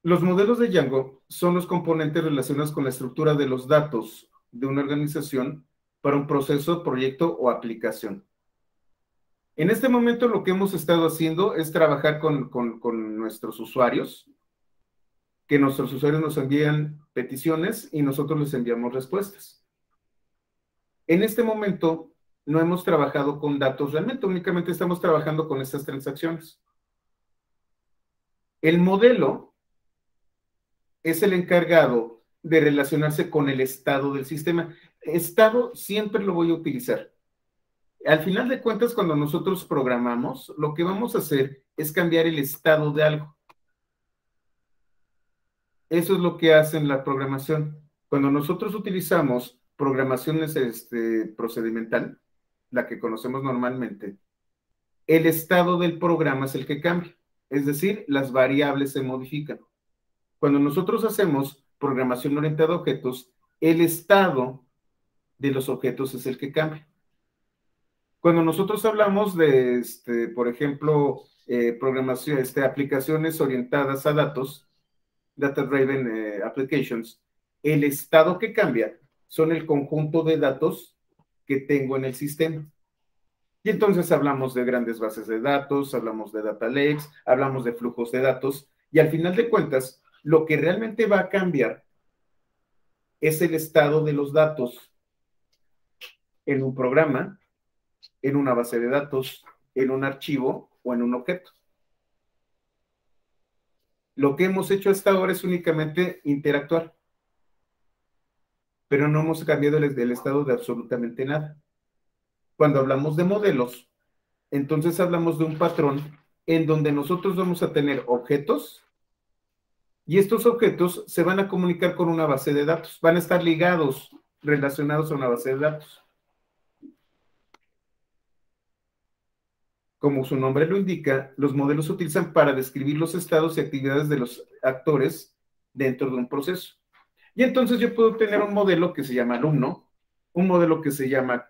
[SPEAKER 1] Los modelos de Django son los componentes relacionados con la estructura de los datos de una organización para un proceso, proyecto o aplicación. En este momento lo que hemos estado haciendo es trabajar con nuestros usuarios, que nuestros usuarios nos envían peticiones y nosotros les enviamos respuestas. En este momento no hemos trabajado con datos realmente, únicamente estamos trabajando con estas transacciones. El modelo es el encargado de relacionarse con el estado del sistema. Estado siempre lo voy a utilizar. Al final de cuentas, cuando nosotros programamos, lo que vamos a hacer es cambiar el estado de algo. Eso es lo que hace en la programación. Cuando nosotros utilizamos programaciones procedimental, la que conocemos normalmente, el estado del programa es el que cambia. Es decir, las variables se modifican. Cuando nosotros hacemos programación orientada a objetos, el estado de los objetos es el que cambia. Cuando nosotros hablamos de, por ejemplo, programación, aplicaciones orientadas a datos, data-driven applications, el estado que cambia son el conjunto de datos que tengo en el sistema. Y entonces hablamos de grandes bases de datos, hablamos de data lakes, hablamos de flujos de datos, y al final de cuentas, lo que realmente va a cambiar es el estado de los datos en un programa, en una base de datos, en un archivo o en un objeto. Lo que hemos hecho hasta ahora es únicamente interactuar, pero no hemos cambiado el estado de absolutamente nada. Cuando hablamos de modelos, entonces hablamos de un patrón en donde nosotros vamos a tener objetos y estos objetos se van a comunicar con una base de datos, van a estar ligados, relacionados a una base de datos. Como su nombre lo indica, los modelos se utilizan para describir los estados y actividades de los actores dentro de un proceso. Y entonces yo puedo tener un modelo que se llama alumno, un modelo que se llama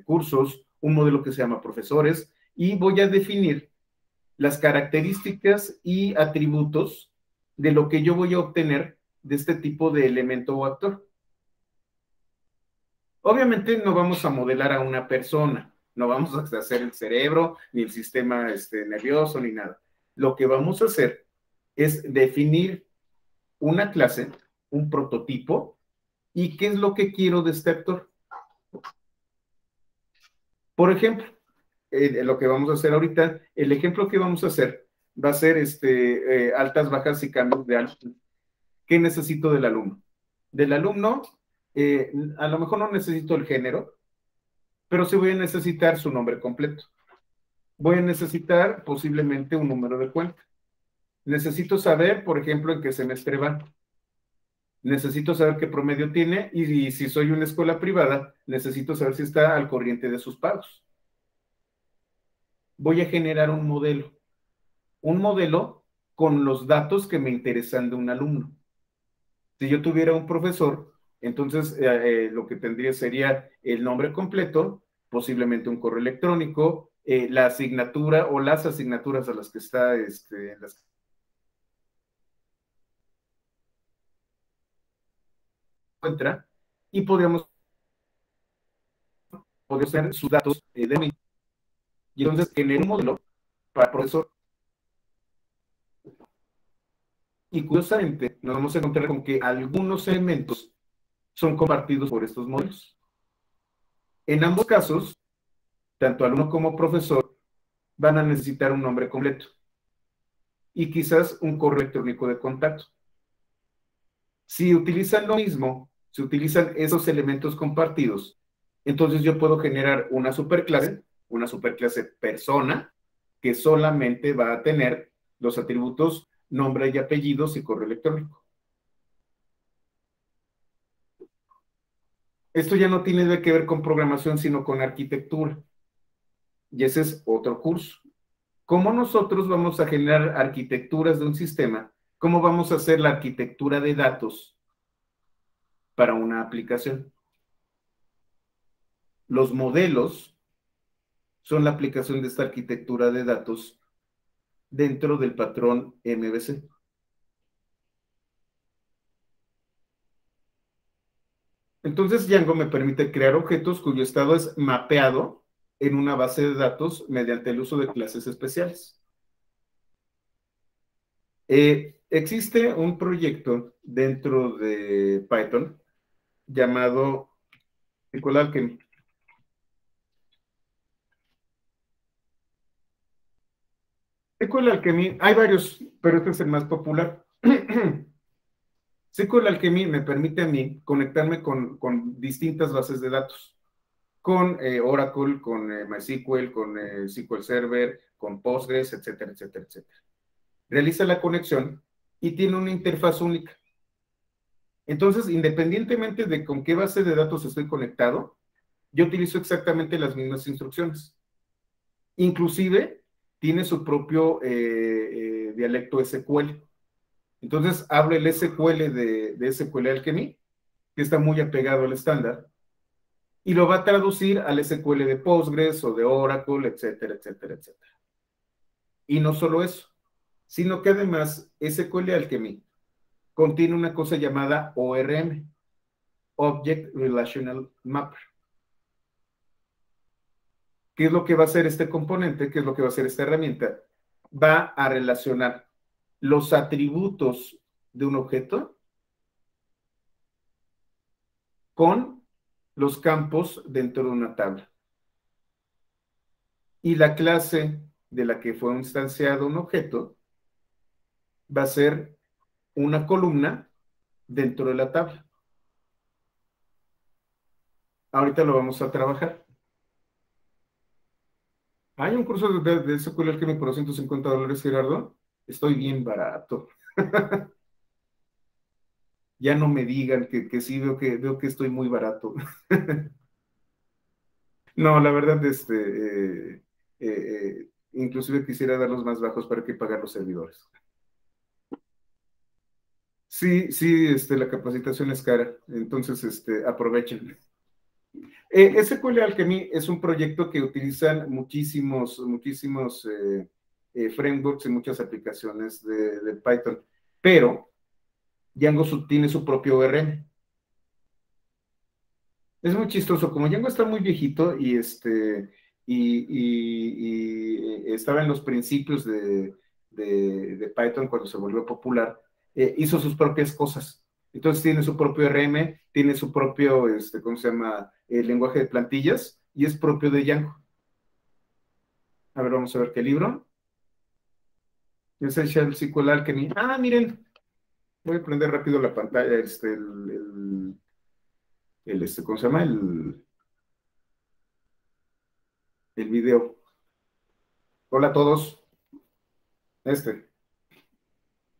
[SPEAKER 1] cursos, un modelo que se llama profesores, y voy a definir las características y atributos de lo que yo voy a obtener de este tipo de elemento o actor. Obviamente no vamos a modelar a una persona, no vamos a hacer el cerebro, ni el sistema nervioso, ni nada. Lo que vamos a hacer es definir una clase, un prototipo, y qué es lo que quiero de este actor. Por ejemplo, lo que vamos a hacer ahorita, el ejemplo que vamos a hacer va a ser altas, bajas y cambios de alto. ¿Qué necesito del alumno? Del alumno, a lo mejor no necesito el género, pero sí voy a necesitar su nombre completo. Voy a necesitar posiblemente un número de cuenta. Necesito saber, por ejemplo, en qué semestre va. Necesito saber qué promedio tiene y si soy una escuela privada, necesito saber si está al corriente de sus pagos. Voy a generar un modelo con los datos que me interesan de un alumno. Si yo tuviera un profesor, entonces lo que tendría sería el nombre completo, posiblemente un correo electrónico, la asignatura o las asignaturas a las que está, las encuentra, y podríamos tener sus datos de mí. Y entonces generar un modelo para profesor Y curiosamente nos vamos a encontrar con que algunos elementos son compartidos por estos modelos. En ambos casos, tanto alumno como profesor van a necesitar un nombre completo y quizás un correo electrónico de contacto. Si utilizan lo mismo, si utilizan esos elementos compartidos, entonces yo puedo generar una superclase persona, que solamente va a tener los atributos nombre y apellidos y correo electrónico. Esto ya no tiene que ver con programación, sino con arquitectura. Y ese es otro curso. ¿Cómo nosotros vamos a generar arquitecturas de un sistema? ¿Cómo vamos a hacer la arquitectura de datos para una aplicación? Los modelos son la aplicación de esta arquitectura de datos dentro del patrón MVC. Entonces, Django me permite crear objetos cuyo estado es mapeado en una base de datos mediante el uso de clases especiales. Existe un proyecto dentro de Python llamado SQL Alchemy. SQL Alchemy, hay varios, pero este es el más popular. SQL Alchemy me permite a mí conectarme con distintas bases de datos, con Oracle, con MySQL, con SQL Server, con Postgres, etcétera, etcétera, etcétera. Realiza la conexión y tiene una interfaz única. Entonces, independientemente de con qué base de datos estoy conectado, yo utilizo exactamente las mismas instrucciones. Inclusive, tiene su propio dialecto SQL. Entonces, habla el SQL de SQL Alchemy, que está muy apegado al estándar, y lo va a traducir al SQL de Postgres o de Oracle, etcétera, etcétera, etcétera. Y no solo eso, sino que además SQL Alchemy contiene una cosa llamada ORM, Object Relational Mapper. ¿Qué es lo que va a hacer este componente? ¿Qué es lo que va a hacer esta herramienta? Va a relacionar los atributos de un objeto con los campos dentro de una tabla. Y la clase de la que fue instanciado un objeto va a ser una columna dentro de la tabla. Ahorita lo vamos a trabajar. Hay un curso de SQL Alchemy por $250, Gerardo. Estoy bien barato. Ya no me digan que sí, veo que estoy muy barato. No, la verdad, inclusive quisiera dar los más bajos para que pagar los servidores. Sí, sí, la capacitación es cara, entonces, aprovechen. SQL Alchemy es un proyecto que utilizan muchísimos frameworks y muchas aplicaciones de Python, pero Django tiene su propio ORM. Es muy chistoso, como Django está muy viejito y estaba en los principios de Python cuando se volvió popular, hizo sus propias cosas. Entonces tiene su propio RM, tiene su propio, ¿cómo se llama? Lenguaje de plantillas y es propio de Django. A ver, vamos a ver qué libro. Es el Shell SQL Alchemy. Ah, miren, voy a prender rápido la pantalla, ¿cómo se llama? El video. Hola a todos.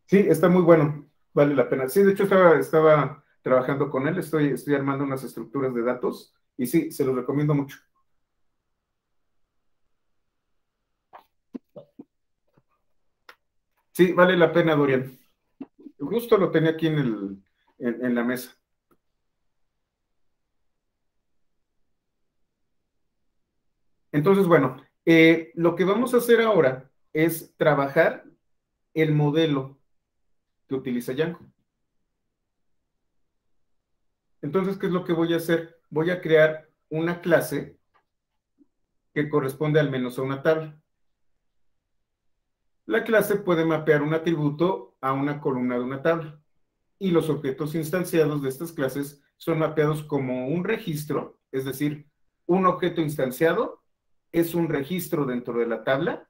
[SPEAKER 1] Sí, está muy bueno, vale la pena. Sí, de hecho estaba trabajando con él, estoy armando unas estructuras de datos y sí, se los recomiendo mucho. Sí, vale la pena, Dorian. Justo lo tenía aquí en la mesa. Entonces, bueno, lo que vamos a hacer ahora es trabajar el modelo que utiliza Django. Entonces, ¿qué es lo que voy a hacer? Voy a crear una clase que corresponde al menos a una tabla. La clase puede mapear un atributo a una columna de una tabla. Y los objetos instanciados de estas clases son mapeados como un registro, es decir, un objeto instanciado es un registro dentro de la tabla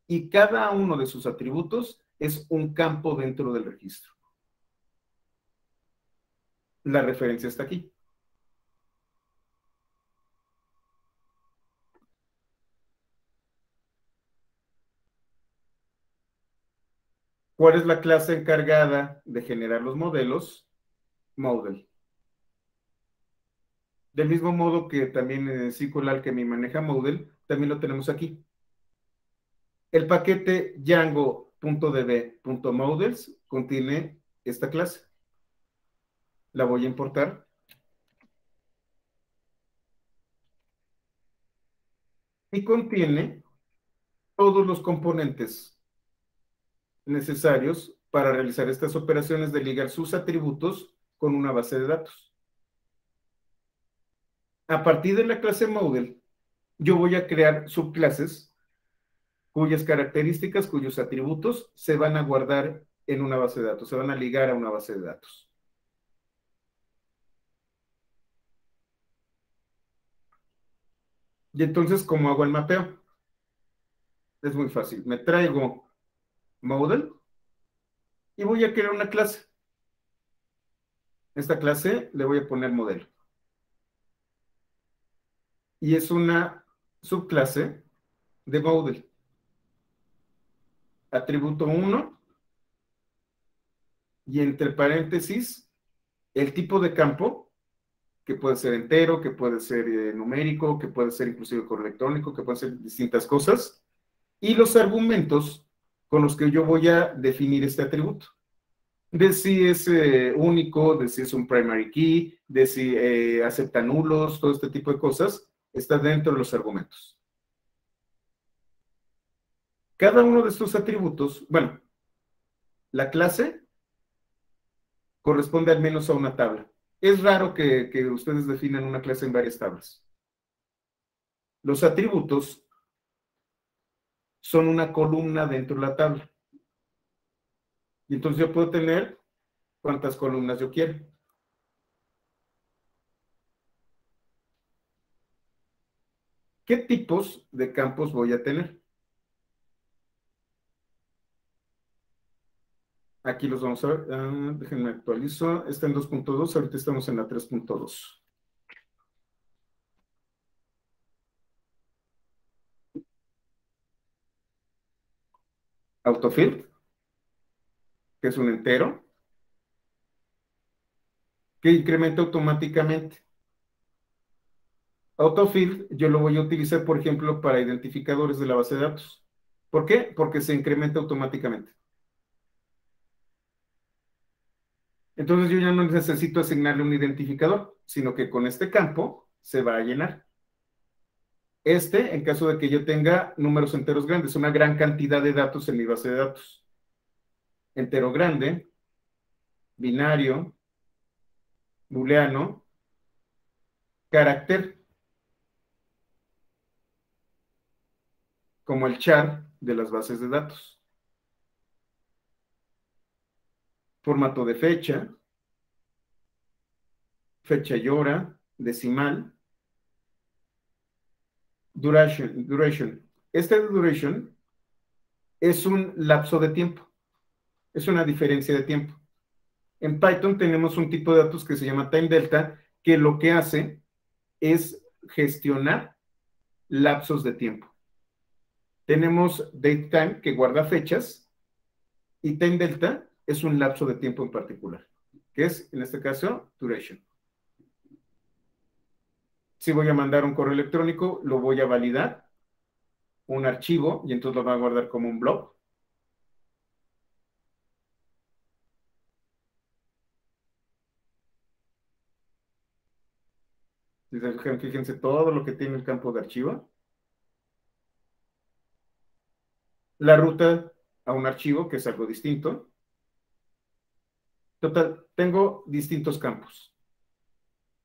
[SPEAKER 1] y cada uno de sus atributos es un campo dentro del registro. La referencia está aquí. ¿Cuál es la clase encargada de generar los modelos? Model. Del mismo modo que también en SQL que me maneja Model, también lo tenemos aquí. El paquete django.db.models contiene esta clase. La voy a importar. Y contiene todos los componentes necesarios para realizar estas operaciones de ligar sus atributos con una base de datos. A partir de la clase Model, yo voy a crear subclases cuyas características, cuyos atributos se van a guardar en una base de datos, se van a ligar a una base de datos. Y entonces, ¿cómo hago el mapeo? Es muy fácil. Me traigo Model y voy a crear una clase. Esta clase le voy a poner modelo. Y es una subclase de Model. Atributo 1 y entre paréntesis el tipo de campo, que puede ser entero, que puede ser numérico, que puede ser inclusive correo electrónico, que pueden ser distintas cosas, y los argumentos con los que yo voy a definir este atributo. De si es único, de si es un primary key, de si acepta nulos, todo este tipo de cosas, está dentro de los argumentos. Cada uno de estos atributos, bueno, la clase corresponde al menos a una tabla. Es raro que ustedes definan una clase en varias tablas. Los atributos son una columna dentro de la tabla. Y entonces yo puedo tener cuantas columnas yo quiera. ¿Qué tipos de campos voy a tener? Aquí los vamos a ver. Déjenme actualizo. Está en 2.2, ahorita estamos en la 3.2. Autofill, que es un entero, que incrementa automáticamente. Autofill yo lo voy a utilizar, por ejemplo, para identificadores de la base de datos. ¿Por qué? Porque se incrementa automáticamente. Entonces yo ya no necesito asignarle un identificador, sino que con este campo se va a llenar. En caso de que yo tenga números enteros grandes, una gran cantidad de datos en mi base de datos. Entero grande, binario, booleano, carácter, como el char de las bases de datos. Formato de fecha, fecha y hora, decimal, duration. Este duration es un lapso de tiempo, es una diferencia de tiempo. En Python tenemos un tipo de datos que se llama time delta, que lo que hace es gestionar lapsos de tiempo. Tenemos datetime, que guarda fechas, y time delta es un lapso de tiempo en particular, que es, en este caso, duration. Si voy a mandar un correo electrónico, lo voy a validar, un archivo, y entonces lo va a guardar como un blob. Fíjense todo lo que tiene el campo de archivo. La ruta a un archivo, que es algo distinto. Total, tengo distintos campos.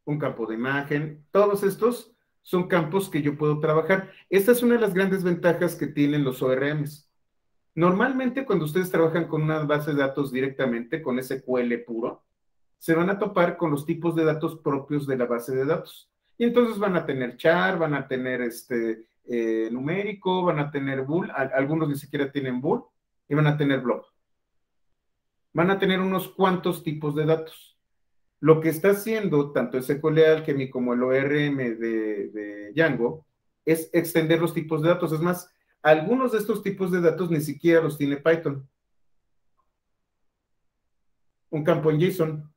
[SPEAKER 1] Un campo de imagen, todos estos son campos que yo puedo trabajar. Esta es una de las grandes ventajas que tienen los ORMs. Normalmente cuando ustedes trabajan con una base de datos directamente, con SQL puro, se van a topar con los tipos de datos propios de la base de datos. Y entonces van a tener char, van a tener numérico, van a tener bool, algunos ni siquiera tienen bool, y van a tener blob. Van a tener unos cuantos tipos de datos. Lo que está haciendo tanto SQL Alchemy como el ORM de Django es extender los tipos de datos. Es más, algunos de estos tipos de datos ni siquiera los tiene Python. Un campo en JSON.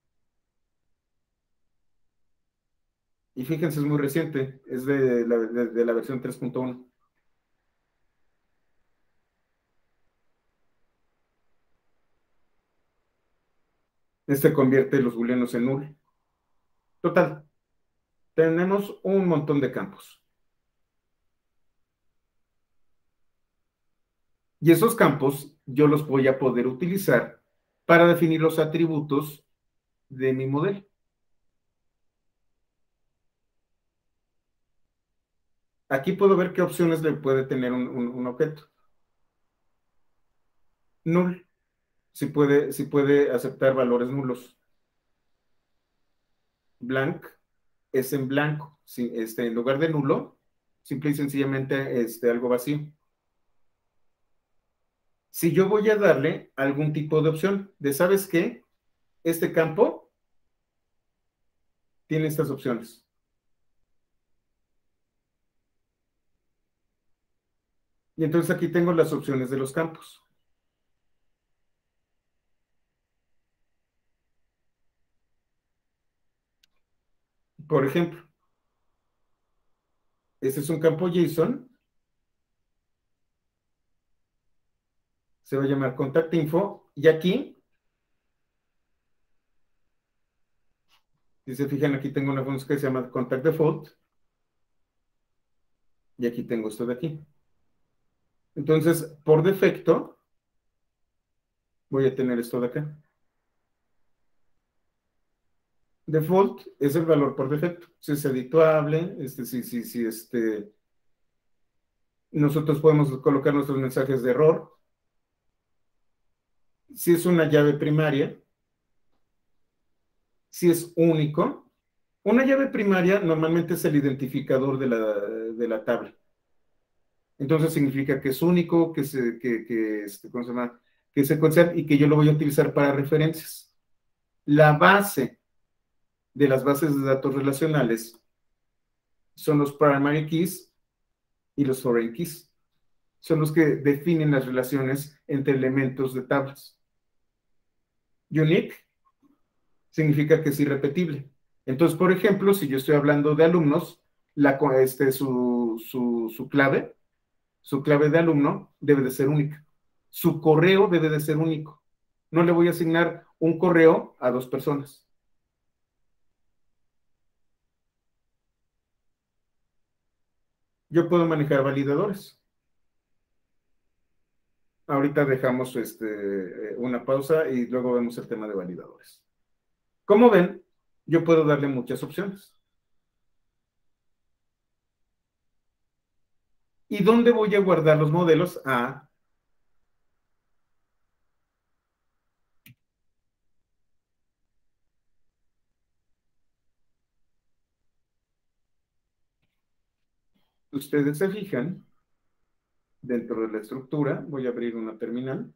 [SPEAKER 1] Y fíjense, es muy reciente, es de la versión 3.1. Este convierte los booleanos en null. Total, tenemos un montón de campos. Y esos campos yo los voy a poder utilizar para definir los atributos de mi modelo. Aquí puedo ver qué opciones le puede tener un objeto. Null, si puede aceptar valores nulos. Blank es en blanco. Si, en lugar de nulo, simple y sencillamente algo vacío. Si yo voy a darle algún tipo de opción, de ¿sabes qué? Este campo tiene estas opciones. Y entonces aquí tengo las opciones de los campos. Por ejemplo, este es un campo JSON. Se va a llamar contact info. Y aquí, si se fijan, aquí tengo una función que se llama contact default. Y aquí tengo esto de aquí. Entonces, por defecto, voy a tener esto de acá. Default es el valor por defecto. Si es editable, nosotros podemos colocar nuestros mensajes de error. Si es una llave primaria, si es único. Una llave primaria normalmente es el identificador de la tabla. Entonces significa que es único, ¿cómo se llama? Que es secuencial y que yo lo voy a utilizar para referencias. La base de las bases de datos relacionales son los primary keys y los foreign keys. Son los que definen las relaciones entre elementos de tablas. Unique significa que es irrepetible. Entonces, por ejemplo, si yo estoy hablando de alumnos, su clave de alumno debe de ser única. Su correo debe de ser único. No le voy a asignar un correo a dos personas. Yo puedo manejar validadores. Ahorita dejamos una pausa y luego vemos el tema de validadores. Como ven, yo puedo darle muchas opciones. ¿Y dónde voy a guardar los modelos? Ustedes se fijan, dentro de la estructura, voy a abrir una terminal.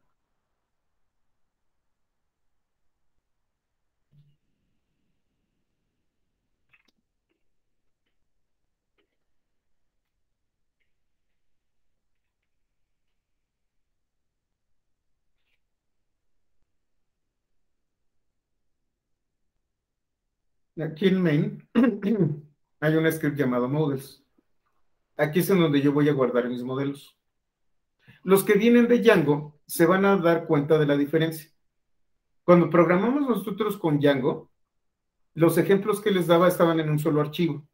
[SPEAKER 1] Aquí en main hay un script llamado models. Aquí es en donde yo voy a guardar mis modelos. Los que vienen de Django se van a dar cuenta de la diferencia. Cuando programamos nosotros con Django, los ejemplos que les daba estaban en un solo archivo.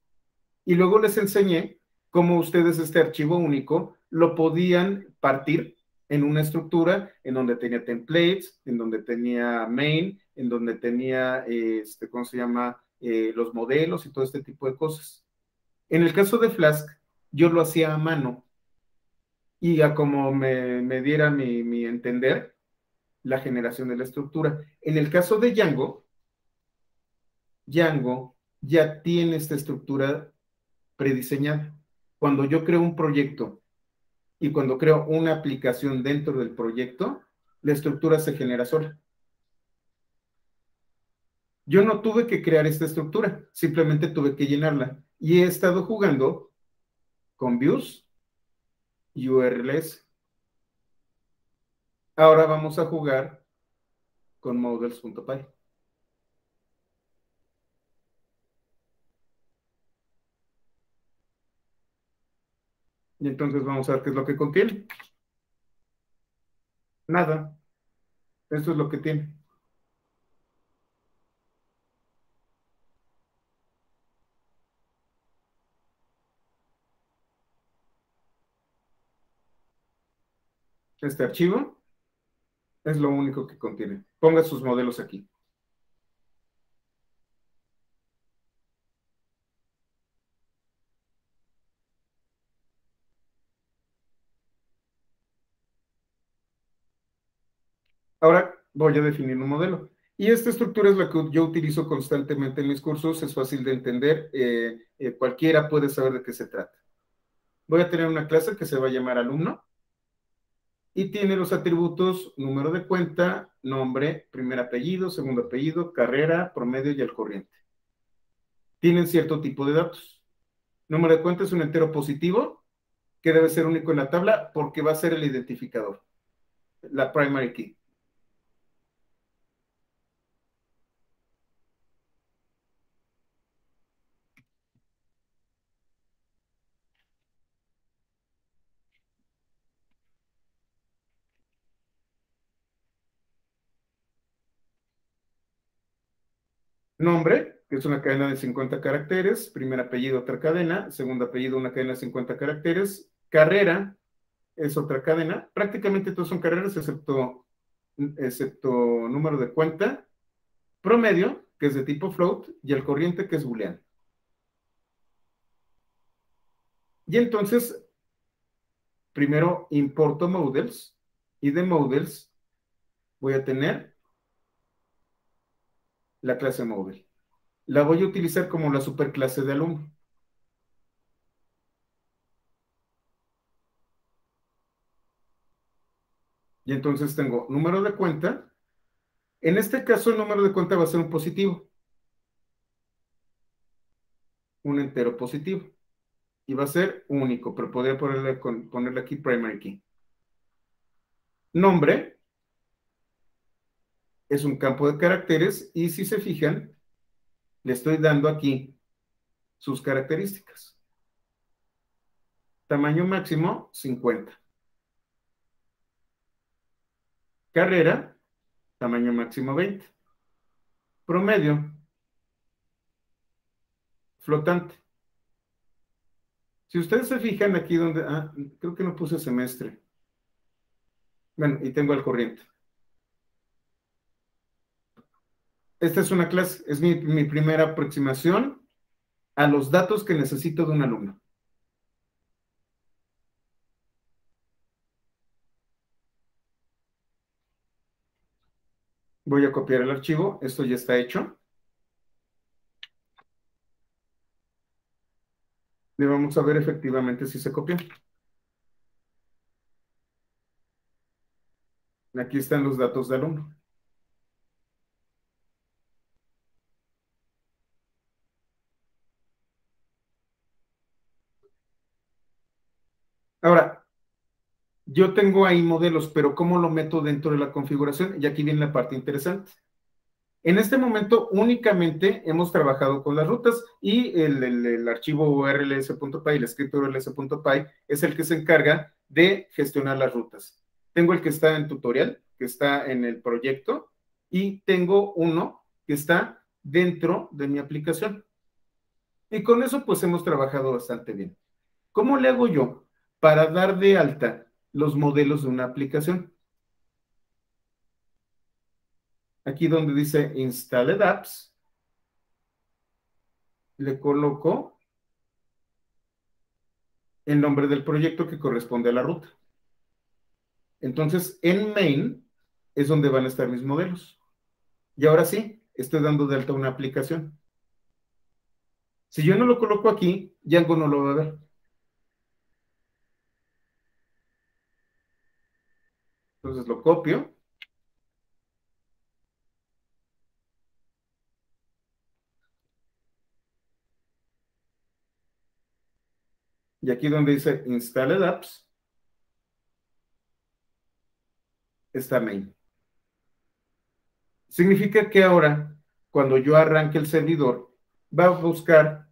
[SPEAKER 1] Y luego les enseñé cómo ustedes este archivo único lo podían partir en una estructura en donde tenía templates, en donde tenía main, en donde tenía, ¿cómo se llama? Los modelos y todo este tipo de cosas. En el caso de Flask, yo lo hacía a mano. y a como me diera mi entender la generación de la estructura. En el caso de Django ya tiene esta estructura prediseñada. Cuando yo creo un proyecto y cuando creo una aplicación dentro del proyecto, la estructura se genera sola. Yo no tuve que crear esta estructura, simplemente tuve que llenarla. Y he estado jugando con views y URLs. Ahora vamos a jugar con models.py. Y entonces vamos a ver qué es lo que contiene. Nada. Esto es lo que tiene. Este archivo es lo único que contiene. Ponga sus modelos aquí. Ahora voy a definir un modelo. Y esta estructura es la que yo utilizo constantemente en mis cursos. Es fácil de entender. Cualquiera puede saber de qué se trata. Voy a tener una clase que se va a llamar alumno. Y tiene los atributos número de cuenta, nombre, primer apellido, segundo apellido, carrera, promedio y al corriente. Tienen cierto tipo de datos. Número de cuenta es un entero positivo que debe ser único en la tabla porque va a ser el identificador, la primary key. Nombre, que es una cadena de 50 caracteres, primer apellido otra cadena, segundo apellido una cadena de 50 caracteres, carrera es otra cadena, prácticamente todos son carreras excepto número de cuenta, promedio, que es de tipo float, y el corriente, que es booleano. Y entonces, primero importo models, y de models voy a tener la clase model. La voy a utilizar como la superclase de alumno. Y entonces tengo número de cuenta. En este caso, el número de cuenta va a ser un positivo, un entero positivo. Y va a ser único, pero podría ponerle aquí primary key. Nombre es un campo de caracteres y si se fijan, le estoy dando aquí sus características. Tamaño máximo, 50. Carrera, tamaño máximo, 20. Promedio, flotante. Si ustedes se fijan aquí donde, creo que no puse semestre. Bueno, y tengo al corriente. Esta es una clase, es mi primera aproximación a los datos que necesito de un alumno. Voy a copiar el archivo, esto ya está hecho. Y vamos a ver efectivamente si se copió. Aquí están los datos de alumno. Ahora, yo tengo ahí modelos, pero ¿cómo lo meto dentro de la configuración? Y aquí viene la parte interesante. En este momento únicamente hemos trabajado con las rutas y el archivo urls.py, el script urls.py es el que se encarga de gestionar las rutas. Tengo el que está en tutorial, que está en el proyecto, y tengo uno que está dentro de mi aplicación. Y con eso pues hemos trabajado bastante bien. ¿Cómo le hago yo para dar de alta los modelos de una aplicación? Aquí donde dice Installed Apps, le coloco el nombre del proyecto que corresponde a la ruta. Entonces, en main es donde van a estar mis modelos. Y ahora sí, estoy dando de alta una aplicación. Si yo no lo coloco aquí, Django no lo va a ver. Entonces lo copio. Y aquí donde dice Installed Apps, está main. Significa que ahora, cuando yo arranque el servidor, va a buscar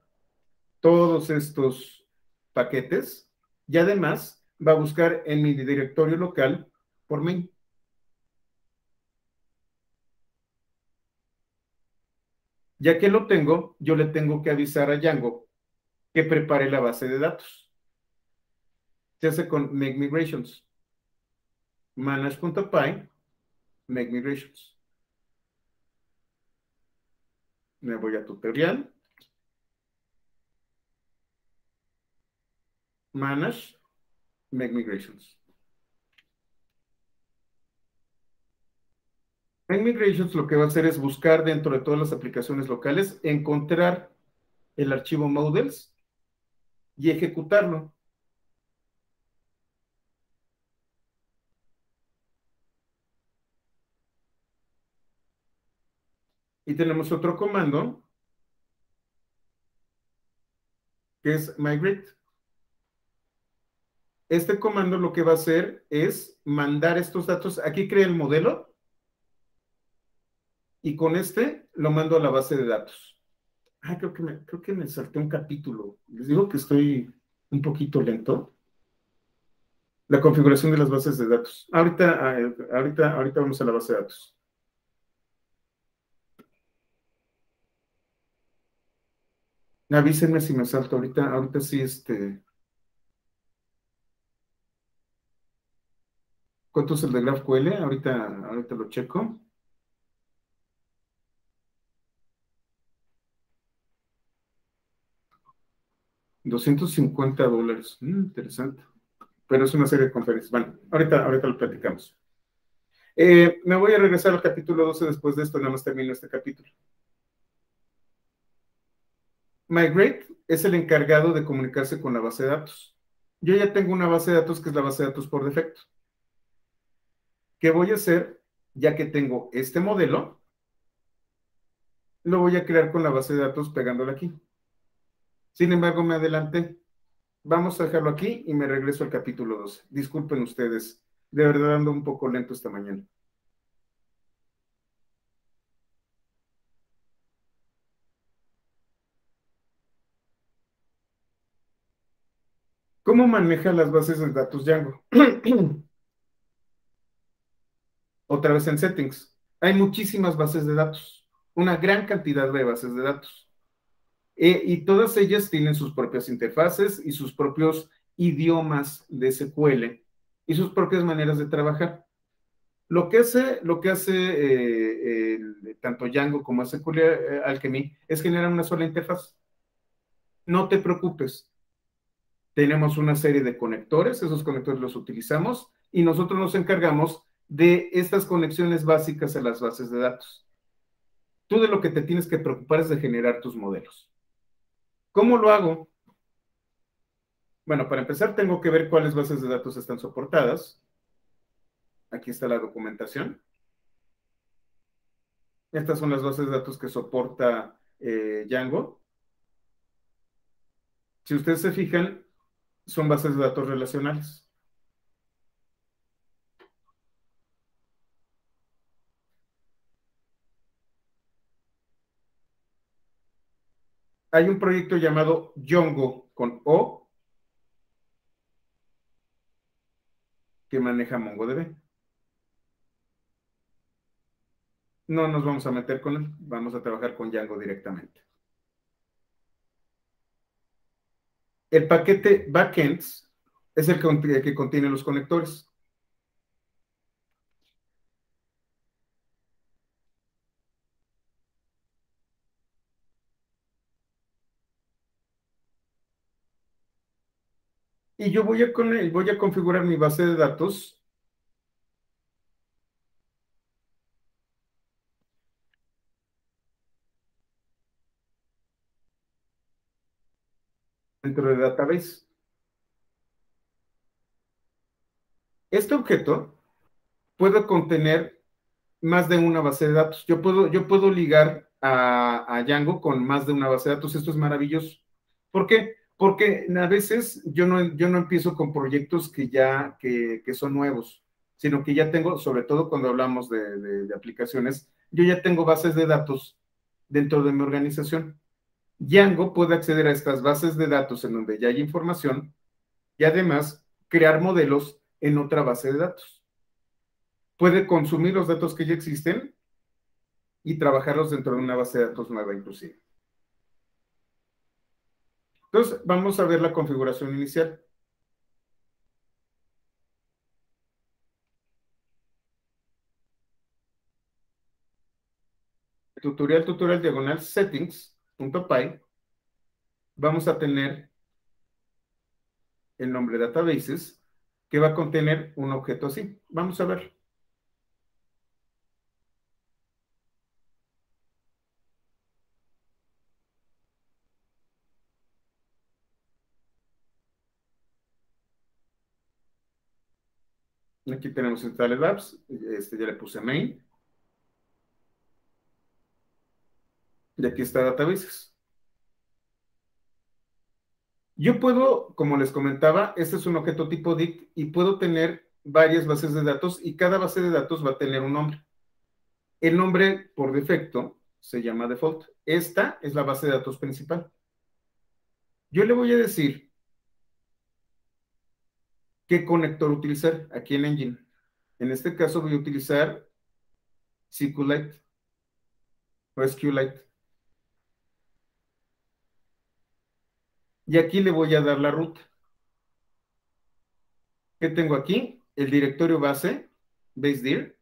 [SPEAKER 1] todos estos paquetes y además va a buscar en mi directorio local por main. Ya que lo tengo, yo le tengo que avisar a Django que prepare la base de datos. Se hace con Make Migrations. Manage.py, Make Migrations. Me voy a tutorial. Manage, Make Migrations. Make Migrations lo que va a hacer es buscar dentro de todas las aplicaciones locales, encontrar el archivo models y ejecutarlo. Y tenemos otro comando que es migrate. Este comando lo que va a hacer es mandar estos datos. Aquí crea el modelo y con este lo mando a la base de datos. Ah, creo que me salté un capítulo. Les digo que estoy un poquito lento. La configuración de las bases de datos. Ahorita vamos a la base de datos. Avísenme si me salto. Ahorita sí, ¿cuánto es el de GraphQL? Ahorita lo checo. $250. Interesante. Pero es una serie de conferencias. Bueno, ahorita lo platicamos. Me voy a regresar al capítulo 12 después de esto, nada más termino este capítulo. Migrate es el encargado de comunicarse con la base de datos. Yo ya tengo una base de datos que es la base de datos por defecto. ¿Qué voy a hacer? Ya que tengo este modelo, lo voy a crear con la base de datos pegándolo aquí. Sin embargo, me adelanté. Vamos a dejarlo aquí y me regreso al capítulo 12. Disculpen ustedes, de verdad ando un poco lento esta mañana. ¿Cómo maneja las bases de datos Django? Otra vez en settings. Hay muchísimas bases de datos, una gran cantidad de bases de datos. Y todas ellas tienen sus propias interfaces y sus propios idiomas de SQL y sus propias maneras de trabajar. Lo que hace tanto Django como SQL Alchemy es generar una sola interfaz. No te preocupes. Tenemos una serie de conectores, esos conectores los utilizamos y nosotros nos encargamos de estas conexiones básicas a las bases de datos. Tú de lo que te tienes que preocupar es de generar tus modelos. ¿Cómo lo hago? Bueno, para empezar tengo que ver cuáles bases de datos están soportadas. Aquí está la documentación. Estas son las bases de datos que soporta Django. Si ustedes se fijan, son bases de datos relacionales. Hay un proyecto llamado Django con O que maneja MongoDB. No nos vamos a meter con él, vamos a trabajar con Django directamente. El paquete backends es el que contiene los conectores. Y yo voy a configurar mi base de datos dentro de database. Este objeto puede contener más de una base de datos. Yo puedo ligar a Django con más de una base de datos. Esto es maravilloso. ¿Por qué? Porque a veces yo no empiezo con proyectos que son nuevos, sino que ya tengo, sobre todo cuando hablamos de aplicaciones, yo ya tengo bases de datos dentro de mi organización. Django puede acceder a estas bases de datos en donde ya hay información y además crear modelos en otra base de datos. Puede consumir los datos que ya existen y trabajarlos dentro de una base de datos nueva inclusive. Entonces, vamos a ver la configuración inicial. Tutorial diagonal settings.py. Vamos a tener el nombre databases que va a contener un objeto así. Vamos a ver. Aquí tenemos Installed Apps. Ya le puse main. Y aquí está databases. Yo puedo, como les comentaba, este es un objeto tipo dict y puedo tener varias bases de datos y cada base de datos va a tener un nombre. El nombre por defecto se llama default. Esta es la base de datos principal. Yo le voy a decir qué conector utilizar aquí en Engine. En este caso voy a utilizar SQLite o SQLite. Y aquí le voy a dar la ruta. ¿Qué tengo aquí? El directorio base, basedir,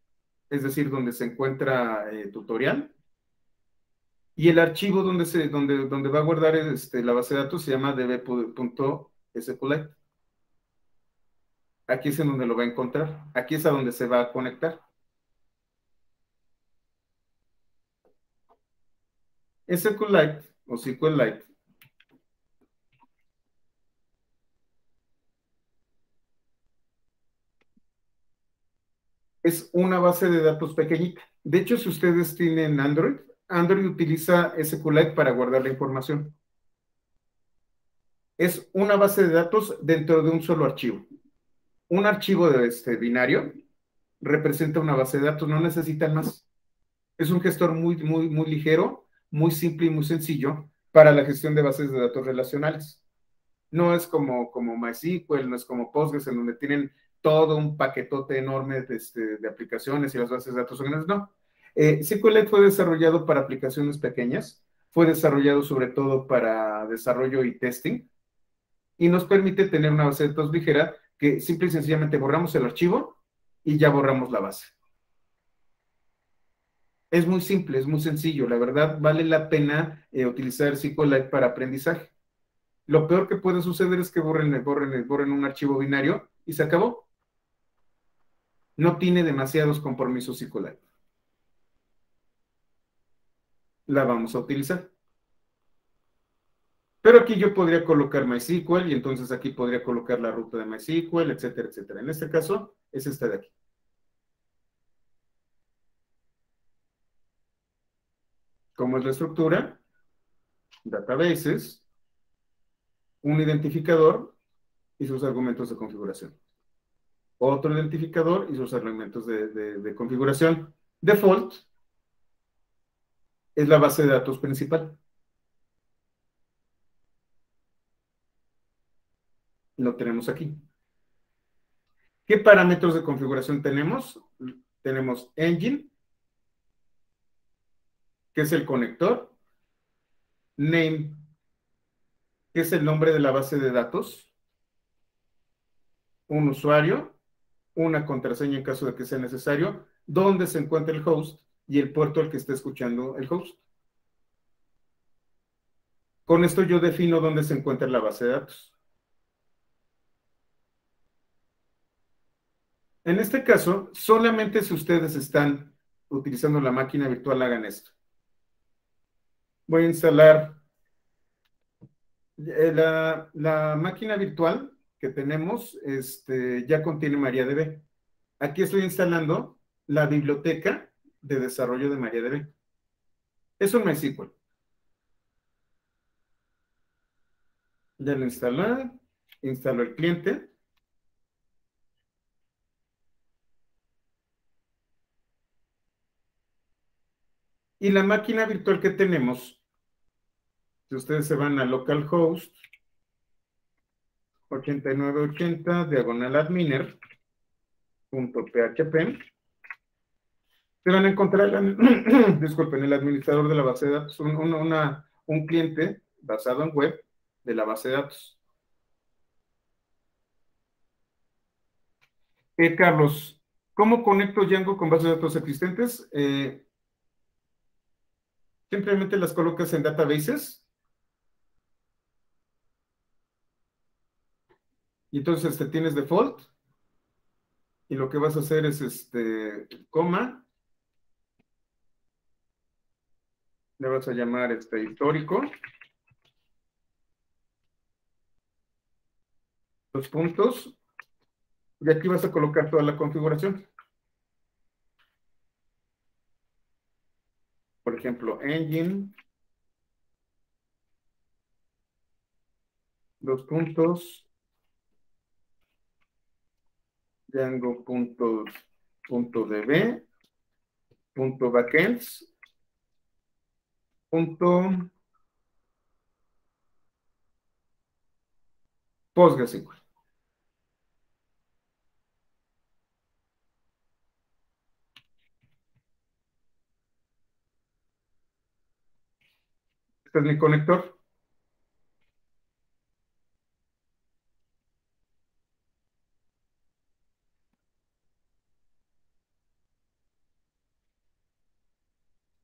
[SPEAKER 1] es decir, donde se encuentra tutorial. Y el archivo donde va a guardar la base de datos se llama db.sqlite. Aquí es en donde lo va a encontrar. Aquí es a donde se va a conectar. SQLite o SQLite es una base de datos pequeñita. De hecho, si ustedes tienen Android, Android utiliza SQLite para guardar la información. Es una base de datos dentro de un solo archivo. Un archivo de binario representa una base de datos, no necesitan más. Es un gestor muy, muy, muy ligero, muy simple y muy sencillo para la gestión de bases de datos relacionales. No es como MySQL, no es como Postgres, en donde tienen todo un paquetote enorme de aplicaciones y las bases de datos son grandes. No. SQLite fue desarrollado para aplicaciones pequeñas, fue desarrollado sobre todo para desarrollo y testing, y nos permite tener una base de datos ligera que simple y sencillamente borramos el archivo y ya borramos la base. Es muy simple, es muy sencillo. La verdad, vale la pena utilizar SQLite para aprendizaje. Lo peor que puede suceder es que borren un archivo binario y se acabó. No tiene demasiados compromisos SQLite. La vamos a utilizar. Pero aquí yo podría colocar MySQL y entonces aquí podría colocar la ruta de MySQL, etcétera, etcétera. En este caso es esta de aquí. ¿Cómo es la estructura? Databases, un identificador y sus argumentos de configuración. Otro identificador y sus argumentos de configuración. Default es la base de datos principal. Lo tenemos aquí. ¿Qué parámetros de configuración tenemos? Tenemos engine, que es el conector, name, que es el nombre de la base de datos, un usuario, una contraseña en caso de que sea necesario, dónde se encuentra el host y el puerto al que está escuchando el host. Con esto yo defino dónde se encuentra la base de datos. En este caso, solamente si ustedes están utilizando la máquina virtual, hagan esto. Voy a instalar La máquina virtual que tenemos ya contiene MariaDB. Aquí estoy instalando la biblioteca de desarrollo de MariaDB. Es un MySQL. Ya lo instalé, instalo el cliente. Y la máquina virtual que tenemos, si ustedes se van a localhost 8980 /adminer.php, se van a encontrar, disculpen, el administrador de la base de datos, un cliente basado en web de la base de datos. Carlos, ¿cómo conecto Django con bases de datos existentes? Simplemente las colocas en databases y entonces te tienes default y lo que vas a hacer es coma, le vas a llamar histórico, los puntos, y aquí vas a colocar toda la configuración. Por ejemplo, engine, dos puntos, Django.db, punto backends, punto PostgreSQL. Este es mi conector.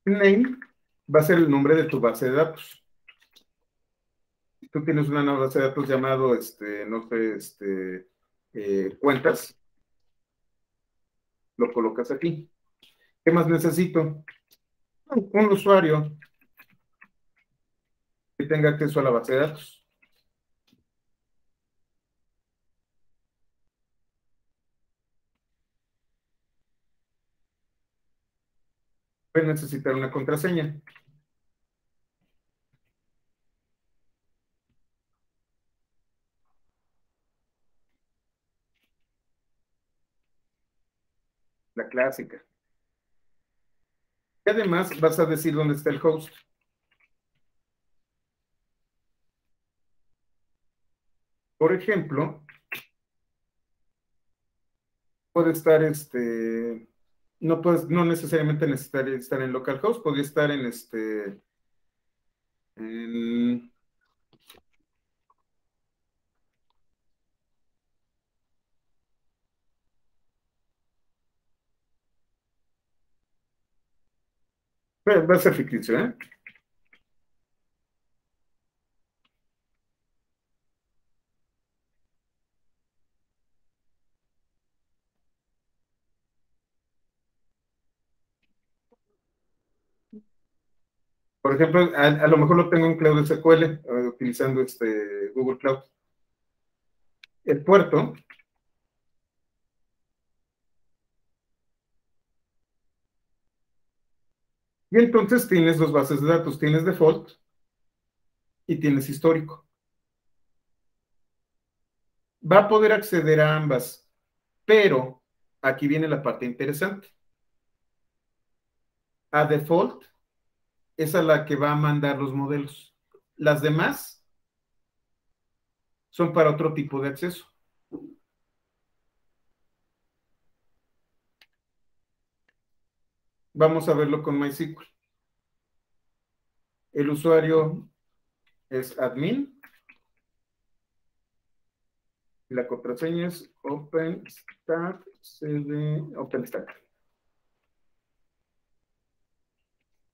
[SPEAKER 1] Name va a ser el nombre de tu base de datos. Si tú tienes una nueva base de datos llamado, no sé, cuentas, lo colocas aquí. ¿Qué más necesito? Un usuario que tenga acceso a la base de datos. Voy a necesitar una contraseña. La clásica. Y además vas a decir dónde está el host. Por ejemplo, puede estar no necesariamente necesitar estar en localhost, podría estar en va a ser ficticio, ¿eh? Por ejemplo, a lo mejor lo tengo en Cloud SQL, utilizando Google Cloud. El puerto, y entonces tienes dos bases de datos, tienes default y tienes histórico. Va a poder acceder a ambas, pero aquí viene la parte interesante. A default es a la que va a mandar los modelos. Las demás son para otro tipo de acceso. Vamos a verlo con MySQL. El usuario es admin. Y la contraseña es OpenStack OpenStack.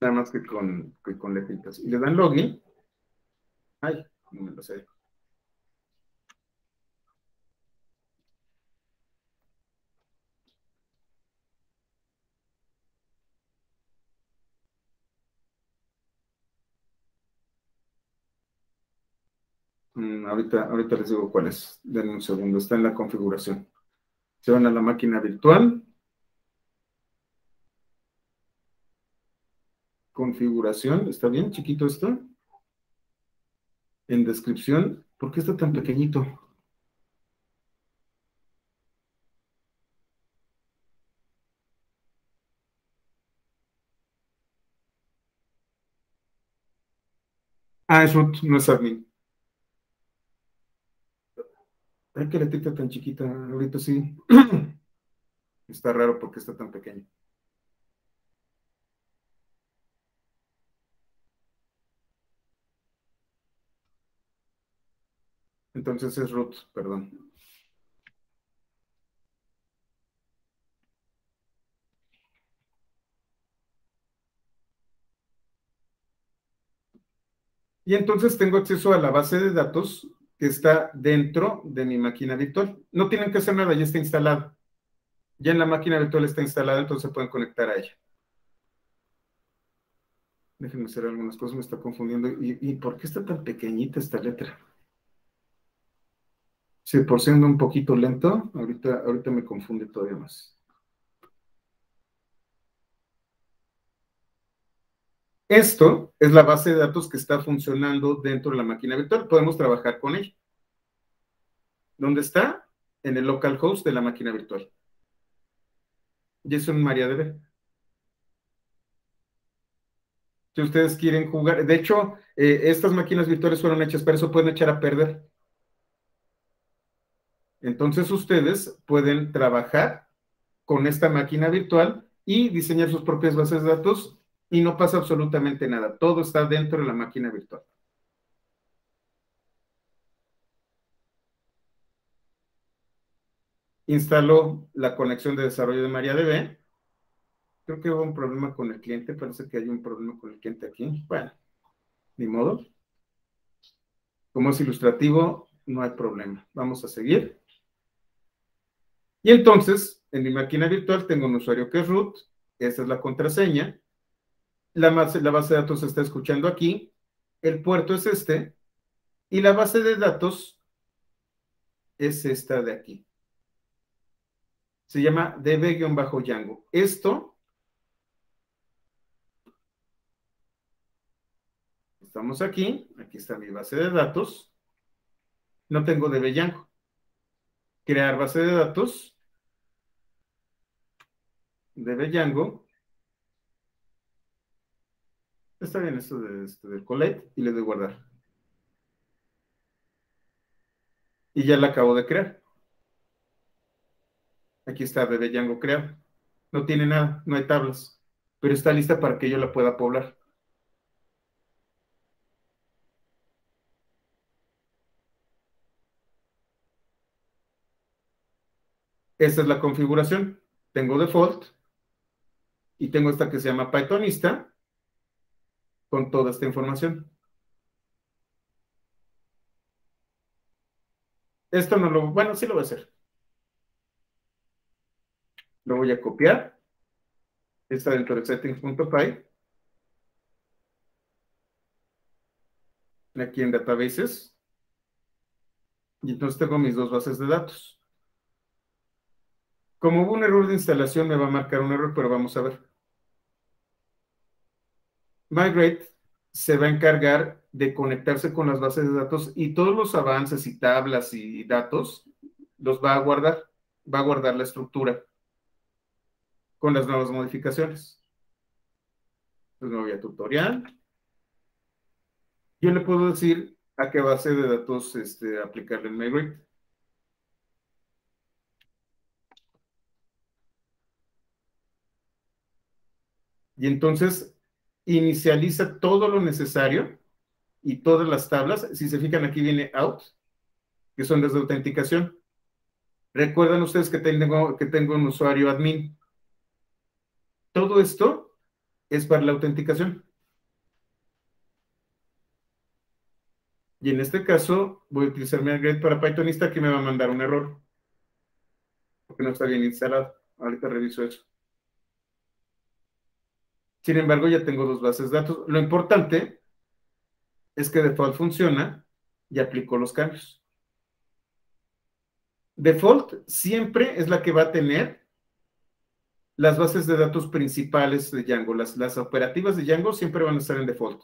[SPEAKER 1] Nada más que con letritas. Y le dan login. Ay, no me lo sé. Ahorita les digo cuál es. Denme un segundo, está en la configuración. Se van a la máquina virtual. Configuración, ¿está bien chiquito esto? En descripción, ¿por qué está tan pequeñito? Ah, es root, no es admin. Ay, qué letrita tan chiquita. Ahorita sí. Está raro porque está tan pequeño. Entonces es root, perdón. Y entonces tengo acceso a la base de datos que está dentro de mi máquina virtual. No tienen que hacer nada, ya está instalada. Ya en la máquina virtual está instalada, entonces se pueden conectar a ella. Déjenme hacer algunas cosas, me está confundiendo. ¿Y por qué está tan pequeñita esta letra? Sí, por siendo un poquito lento, ahorita me confunde todavía más. Esto es la base de datos que está funcionando dentro de la máquina virtual. Podemos trabajar con ella. ¿Dónde está? En el localhost de la máquina virtual. Y es un MariaDB. Si ustedes quieren jugar, de hecho, estas máquinas virtuales fueron hechas para eso, pueden echar a perder. Entonces ustedes pueden trabajar con esta máquina virtual y diseñar sus propias bases de datos y no pasa absolutamente nada. Todo está dentro de la máquina virtual. Instaló la conexión de desarrollo de MariaDB. Creo que hubo un problema con el cliente, parece que hay un problema con el cliente aquí. Bueno, ni modo. Como es ilustrativo, no hay problema. Vamos a seguir. Y entonces, en mi máquina virtual tengo un usuario que es root, esa es la contraseña, la base de datos se está escuchando aquí, el puerto es este, y la base de datos es esta de aquí. Se llama db-django. Esto, estamos aquí está mi base de datos, no tengo db-django. Crear base de datos, db-django, está bien esto del collect, y le doy guardar. Y ya la acabo de crear. Aquí está db-django creado. No tiene nada, no hay tablas, pero está lista para que yo la pueda poblar. Esta es la configuración. Tengo default y tengo esta que se llama Pythonista con toda esta información. Esto no lo, bueno, sí lo voy a hacer. Lo voy a copiar. Está dentro de settings.py. Aquí en databases. Y entonces tengo mis dos bases de datos. Como hubo un error de instalación, me va a marcar un error, pero vamos a ver. Migrate se va a encargar de conectarse con las bases de datos y todos los avances y tablas y datos los va a guardar. Va a guardar la estructura con las nuevas modificaciones. Entonces me voy a tutorial. Yo le puedo decir a qué base de datos aplicarle el migrate. Y entonces inicializa todo lo necesario y todas las tablas. Si se fijan, aquí viene out, que son las de autenticación. Recuerdan ustedes que tengo un usuario admin. Todo esto es para la autenticación. Y en este caso voy a utilizar migrate para Pythonista, que me va a mandar un error, porque no está bien instalado. Ahorita reviso eso. Sin embargo, ya tengo dos bases de datos. Lo importante es que default funciona y aplicó los cambios. Default siempre es la que va a tener las bases de datos principales de Django. Las operativas de Django siempre van a estar en default.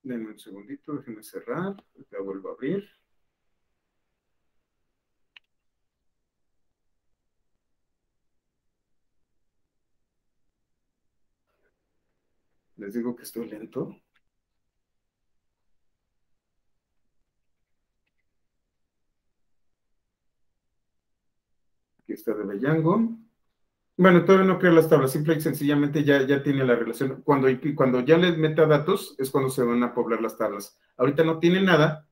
[SPEAKER 1] Denme un segundito, déjenme cerrar, la vuelvo a abrir. Les digo que estoy lento. Aquí está de Django. Bueno, todavía no crea las tablas, simple y sencillamente ya tiene la relación. Cuando ya les meta datos es cuando se van a poblar las tablas. Ahorita no tiene nada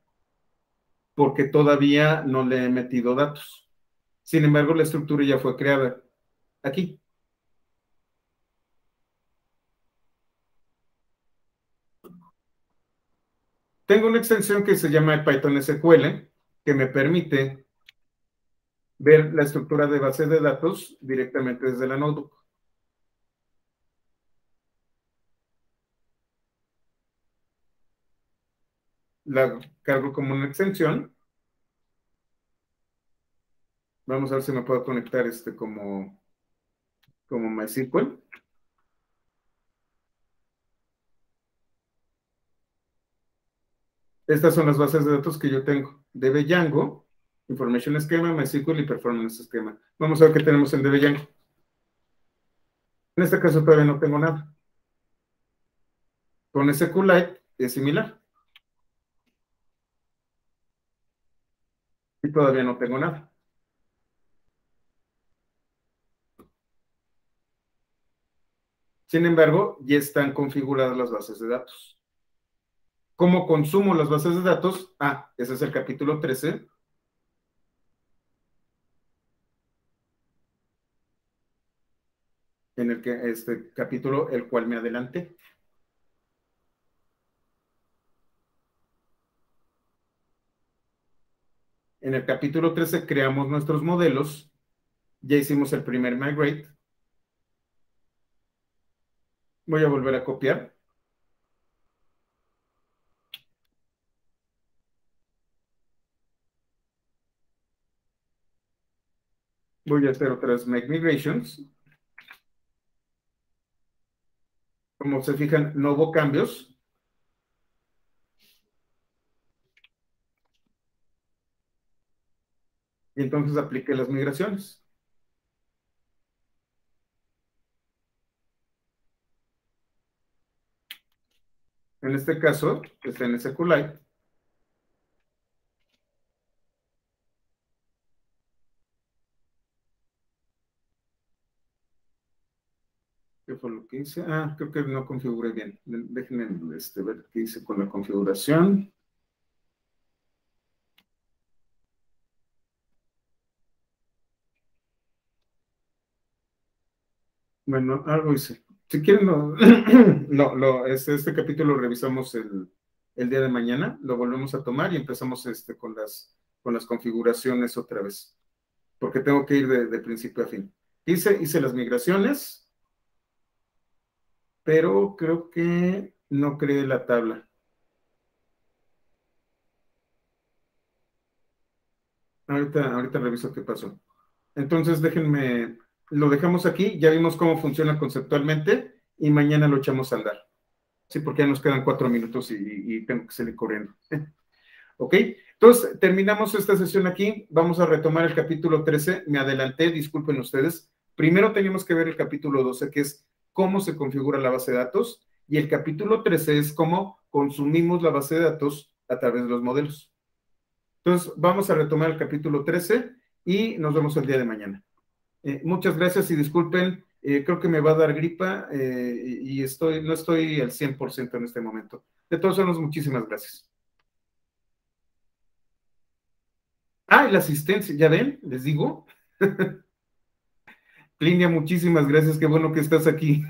[SPEAKER 1] porque todavía no le he metido datos. Sin embargo, la estructura ya fue creada aquí. Tengo una extensión que se llama Python SQL que me permite ver la estructura de base de datos directamente desde la notebook. La cargo como una extensión. Vamos a ver si me puedo conectar como MySQL. Estas son las bases de datos que yo tengo. DB Django, Information Schema, MySQL y Performance Schema. Vamos a ver qué tenemos en DB Django. En este caso todavía no tengo nada. Con SQLite es similar. Y todavía no tengo nada. Sin embargo, ya están configuradas las bases de datos. ¿Cómo consumo las bases de datos? Ese es el capítulo 13. En el que este capítulo, el cual me adelanté. En el capítulo 13 creamos nuestros modelos. Ya hicimos el primer migrate. Voy a volver a copiar. Voy a hacer otras make migrations. Como se fijan, no hubo cambios. Y entonces apliqué las migraciones. En este caso, está en SQLite. ¿Qué fue lo que hice? Creo que no configuré bien. Déjenme ver qué hice con la configuración. Bueno, algo hice. Si quieren, este capítulo lo revisamos el día de mañana, lo volvemos a tomar y empezamos con las configuraciones otra vez, porque tengo que ir de principio a fin. Hice las migraciones, pero creo que no creé la tabla. Ahorita reviso qué pasó. Entonces, déjenme, lo dejamos aquí, ya vimos cómo funciona conceptualmente y mañana lo echamos a andar. Sí, porque ya nos quedan 4 minutos y tengo que salir corriendo. ¿Ok? Entonces, terminamos esta sesión aquí. Vamos a retomar el capítulo 13. Me adelanté, disculpen ustedes. Primero tenemos que ver el capítulo 12, que es cómo se configura la base de datos. Y el capítulo 13 es cómo consumimos la base de datos a través de los modelos. Entonces, vamos a retomar el capítulo 13 y nos vemos el día de mañana. Muchas gracias y disculpen, creo que me va a dar gripa y no estoy al 100% en este momento. De todos modos, muchísimas gracias. Y la asistencia, ¿ya ven? Les digo. Linia, muchísimas gracias, qué bueno que estás aquí.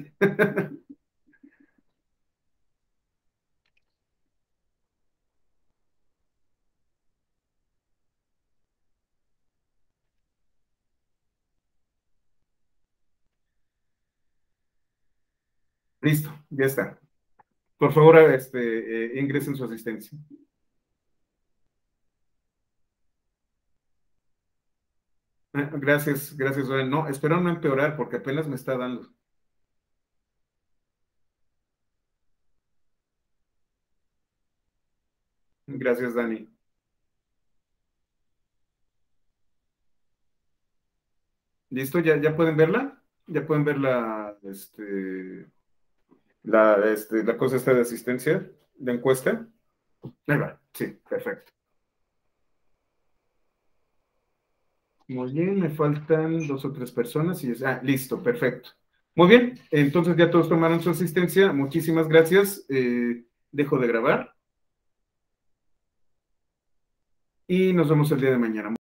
[SPEAKER 1] Listo, ya está. Por favor, ingresen su asistencia. Gracias, gracias, Joel. No, espero no empeorar porque apenas me está dando. Gracias, Dani. ¿Listo? ¿Ya pueden verla? ¿Ya pueden ver la cosa esta de asistencia, de encuesta? Ahí va, sí, perfecto. Muy bien, me faltan dos o tres personas y listo, perfecto. Muy bien, entonces ya todos tomaron su asistencia. Muchísimas gracias. Dejo de grabar y nos vemos el día de mañana.